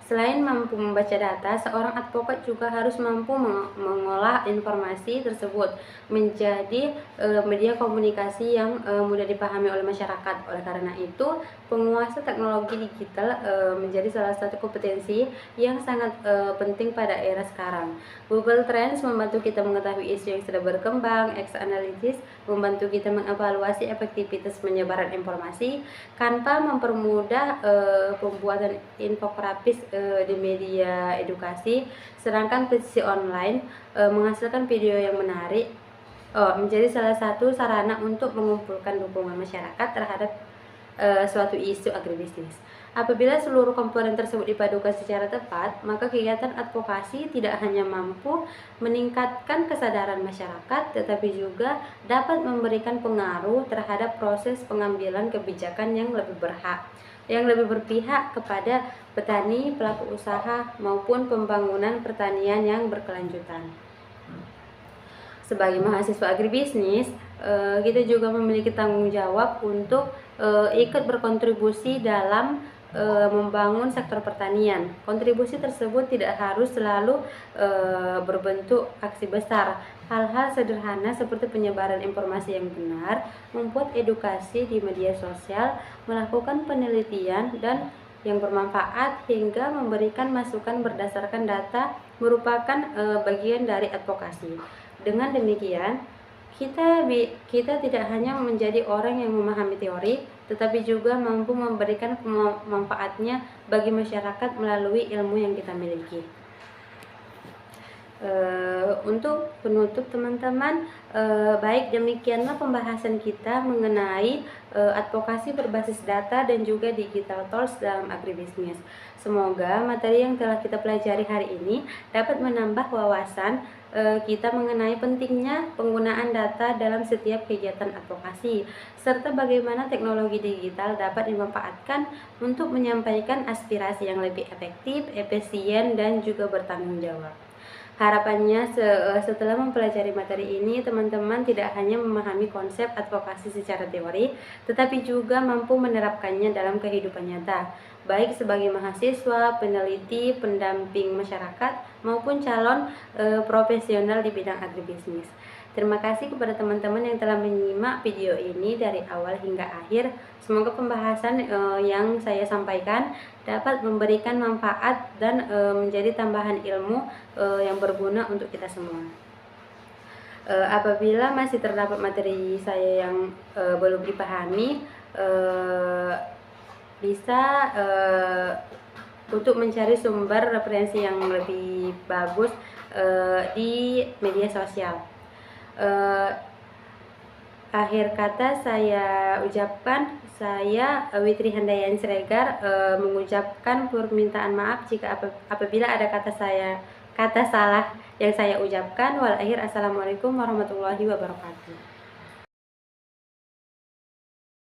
Selain mampu membaca data, seorang advokat juga harus mampu mengolah informasi tersebut menjadi media komunikasi yang mudah dipahami oleh masyarakat. Oleh karena itu, penguasa teknologi digital menjadi salah satu kompetensi yang sangat penting pada era sekarang. Google Trends membantu kita mengetahui isu yang sedang berkembang, X-Analytics membantu kita mengevaluasi efektivitas penyebaran informasi, Canva mempermudah pembuatan infografis di media edukasi, sedangkan petisi online menghasilkan video yang menarik menjadi salah satu sarana untuk mengumpulkan dukungan masyarakat terhadap suatu isu agribisnis. Apabila seluruh komponen tersebut dipadukan secara tepat, maka kegiatan advokasi tidak hanya mampu meningkatkan kesadaran masyarakat, tetapi juga dapat memberikan pengaruh terhadap proses pengambilan kebijakan yang lebih berpihak kepada petani, pelaku usaha, maupun pembangunan pertanian yang berkelanjutan. Sebagai mahasiswa agribisnis, kita juga memiliki tanggung jawab untuk ikut berkontribusi dalam membangun sektor pertanian. Kontribusi tersebut tidak harus selalu berbentuk aksi besar. Hal-hal sederhana seperti penyebaran informasi yang benar, membuat edukasi di media sosial, melakukan penelitian dan yang bermanfaat hingga memberikan masukan berdasarkan data merupakan bagian dari advokasi. Dengan demikian, kita tidak hanya menjadi orang yang memahami teori, tetapi juga mampu memberikan manfaatnya bagi masyarakat melalui ilmu yang kita miliki. Untuk penutup teman-teman, baik demikianlah pembahasan kita mengenai advokasi berbasis data dan juga digital tools dalam agribisnis. Semoga materi yang telah kita pelajari hari ini dapat menambah wawasan kita mengenai pentingnya penggunaan data dalam setiap kegiatan advokasi, serta bagaimana teknologi digital dapat dimanfaatkan untuk menyampaikan aspirasi yang lebih efektif, efisien, dan juga bertanggung jawab. Harapannya setelah mempelajari materi ini, teman-teman tidak hanya memahami konsep advokasi secara teori, tetapi juga mampu menerapkannya dalam kehidupan nyata, baik sebagai mahasiswa, peneliti, pendamping masyarakat, maupun calon profesional di bidang agribisnis. Terima kasih kepada teman-teman yang telah menyimak video ini dari awal hingga akhir. Semoga pembahasan yang saya sampaikan dapat memberikan manfaat dan menjadi tambahan ilmu yang berguna untuk kita semua. Apabila masih terdapat materi saya yang belum dipahami, bisa untuk mencari sumber referensi yang lebih bagus di media sosial. Akhir kata saya ucapkan, saya Witri Handayani Siregar mengucapkan permintaan maaf jika apabila ada kata salah yang saya ucapkan. Wal akhir, assalamualaikum warahmatullahi wabarakatuh.